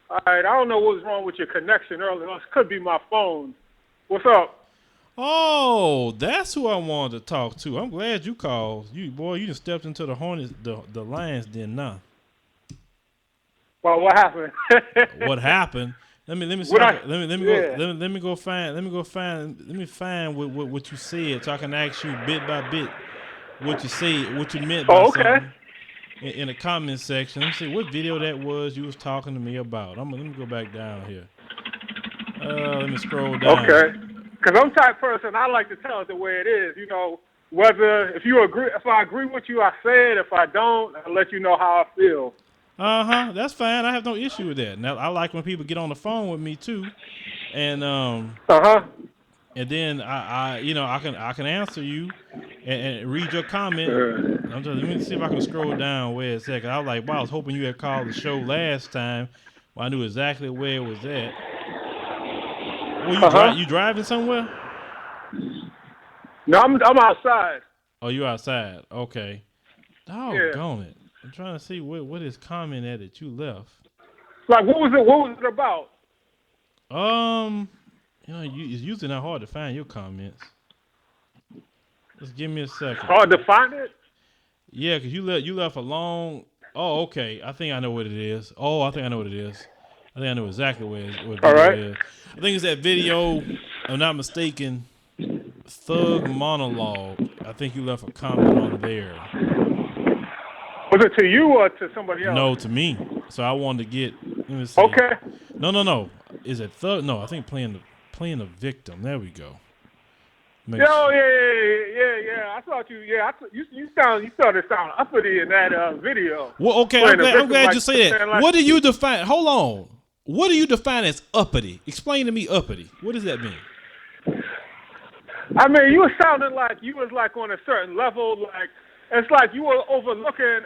All right, I don't know what was wrong with your connection earlier. It could be my phone. What's up? Oh, that's who I wanted to talk to. I'm glad you called. You just stepped into the Hornets, the Lions den now. Well, what happened? What happened? Let me see. Let me go find what you said, so I can ask you bit by bit what you said, what you meant by something in the comment section. Let me see what video that was you was talking to me about. Let me go back down here. Let me scroll down. Okay. Because I'm the type of person, I like to tell it the way it is. Whether if I agree with you, I say it. If I don't, I let you know how I feel. That's fine. I have no issue with that. Now I like when people get on the phone with me too, and and then I can answer you and read your comment. Let me see if I can scroll down where it's at. 'Cause I was like, wow, I was hoping you had called the show last time. Well, I knew exactly where it was at. Well, you driving somewhere? No, I'm outside. Oh, you outside? Okay. Doggone it. I'm trying to see what is comment at that you left. Like, what was it about? It's usually not hard to find your comments. Just give me a second. Hard to find it? Yeah, because you left a long. Oh, okay. I think I know what it is. I think I know what it is. I think I know exactly what it is. I think it's that video, if I'm not mistaken, Thug Monologue. I think you left a comment on there. Was it to you or to somebody else? No, to me. So I wanted to get. Let me see. Okay. No. Is it Thug? No, I think playing the victim. There we go. Yeah. I thought you. Yeah, you started sounding uppity in that video. Well, okay. I'm glad you say that. What do you define? Hold on. What do you define as uppity? Explain to me uppity. What does that mean? I mean, you were sounding like you was like on a certain level. Like it's like you were overlooking.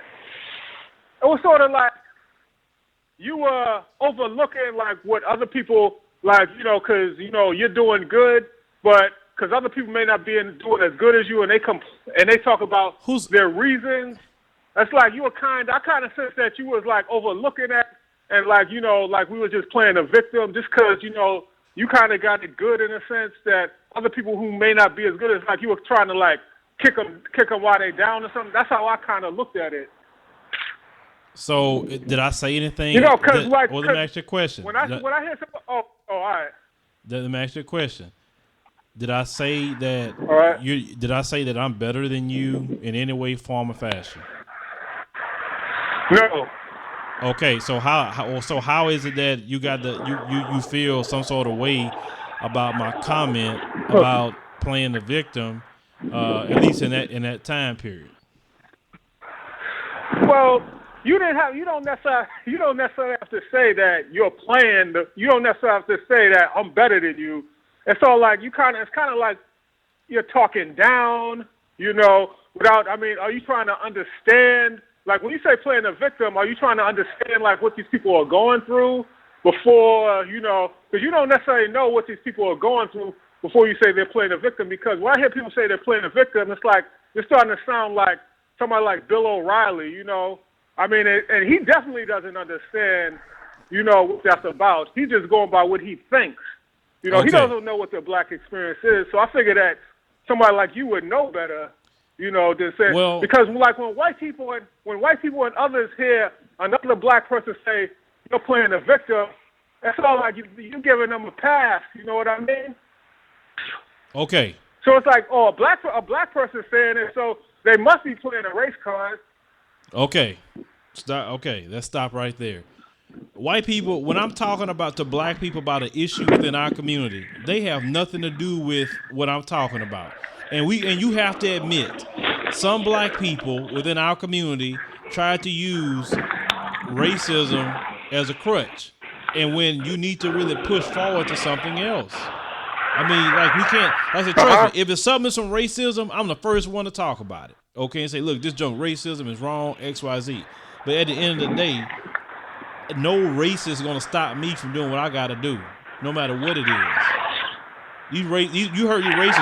It was sort of like you were overlooking like what other people like, because you're doing good, but because other people may not be doing as good as you, and they talk about their reasons. That's like I kind of sense that you was like overlooking that, and like like we were just playing a victim, just because you kind of got it good in a sense that other people who may not be as good as like you were trying to like kick them while they down or something. That's how I kind of looked at it. So did I say anything? Because let me ask you a question. When I hear something, all right. Let me ask you a question. Did I say that? All right. Did I say that I'm better than you in any way, form, or fashion? No. Okay, so how is it that you got you feel some sort of way about my comment about playing the victim, at least in that time period? Well, you don't necessarily have to say that you're playing. You don't necessarily have to say that I'm better than you. It's all like it's kind of like you're talking down, without. I mean, are you trying to understand? Like when you say playing a victim, are you trying to understand like what these people are going through before, because you don't necessarily know what these people are going through before you say they're playing a victim. Because when I hear people say they're playing a victim, it's like it's starting to sound like somebody like Bill O'Reilly, I mean, and he definitely doesn't understand, what that's about. He's just going by what he thinks. He doesn't know what the black experience is. So I figure that somebody like you would know better, than say, because like when white people and others hear another black person say you're playing a victim, that's all like you giving them a pass. You know what I mean? Okay. So it's like, a black person saying it, so they must be playing a race card. Okay. Stop. Okay, let's stop right there. white people, when I'm talking about to black people about an issue within our community, they have nothing to do with what I'm talking about. And you have to admit, some black people within our community try to use racism as a crutch. And when you need to really push forward to something else. I mean, like, we can't, like I said, trust me, if it's something from racism, I'm the first one to talk about it. Okay, and say, look, this junk racism is wrong, XYZ. But at the end of the day, no racist is gonna stop me from doing what I gotta do, no matter what it is. You heard you racist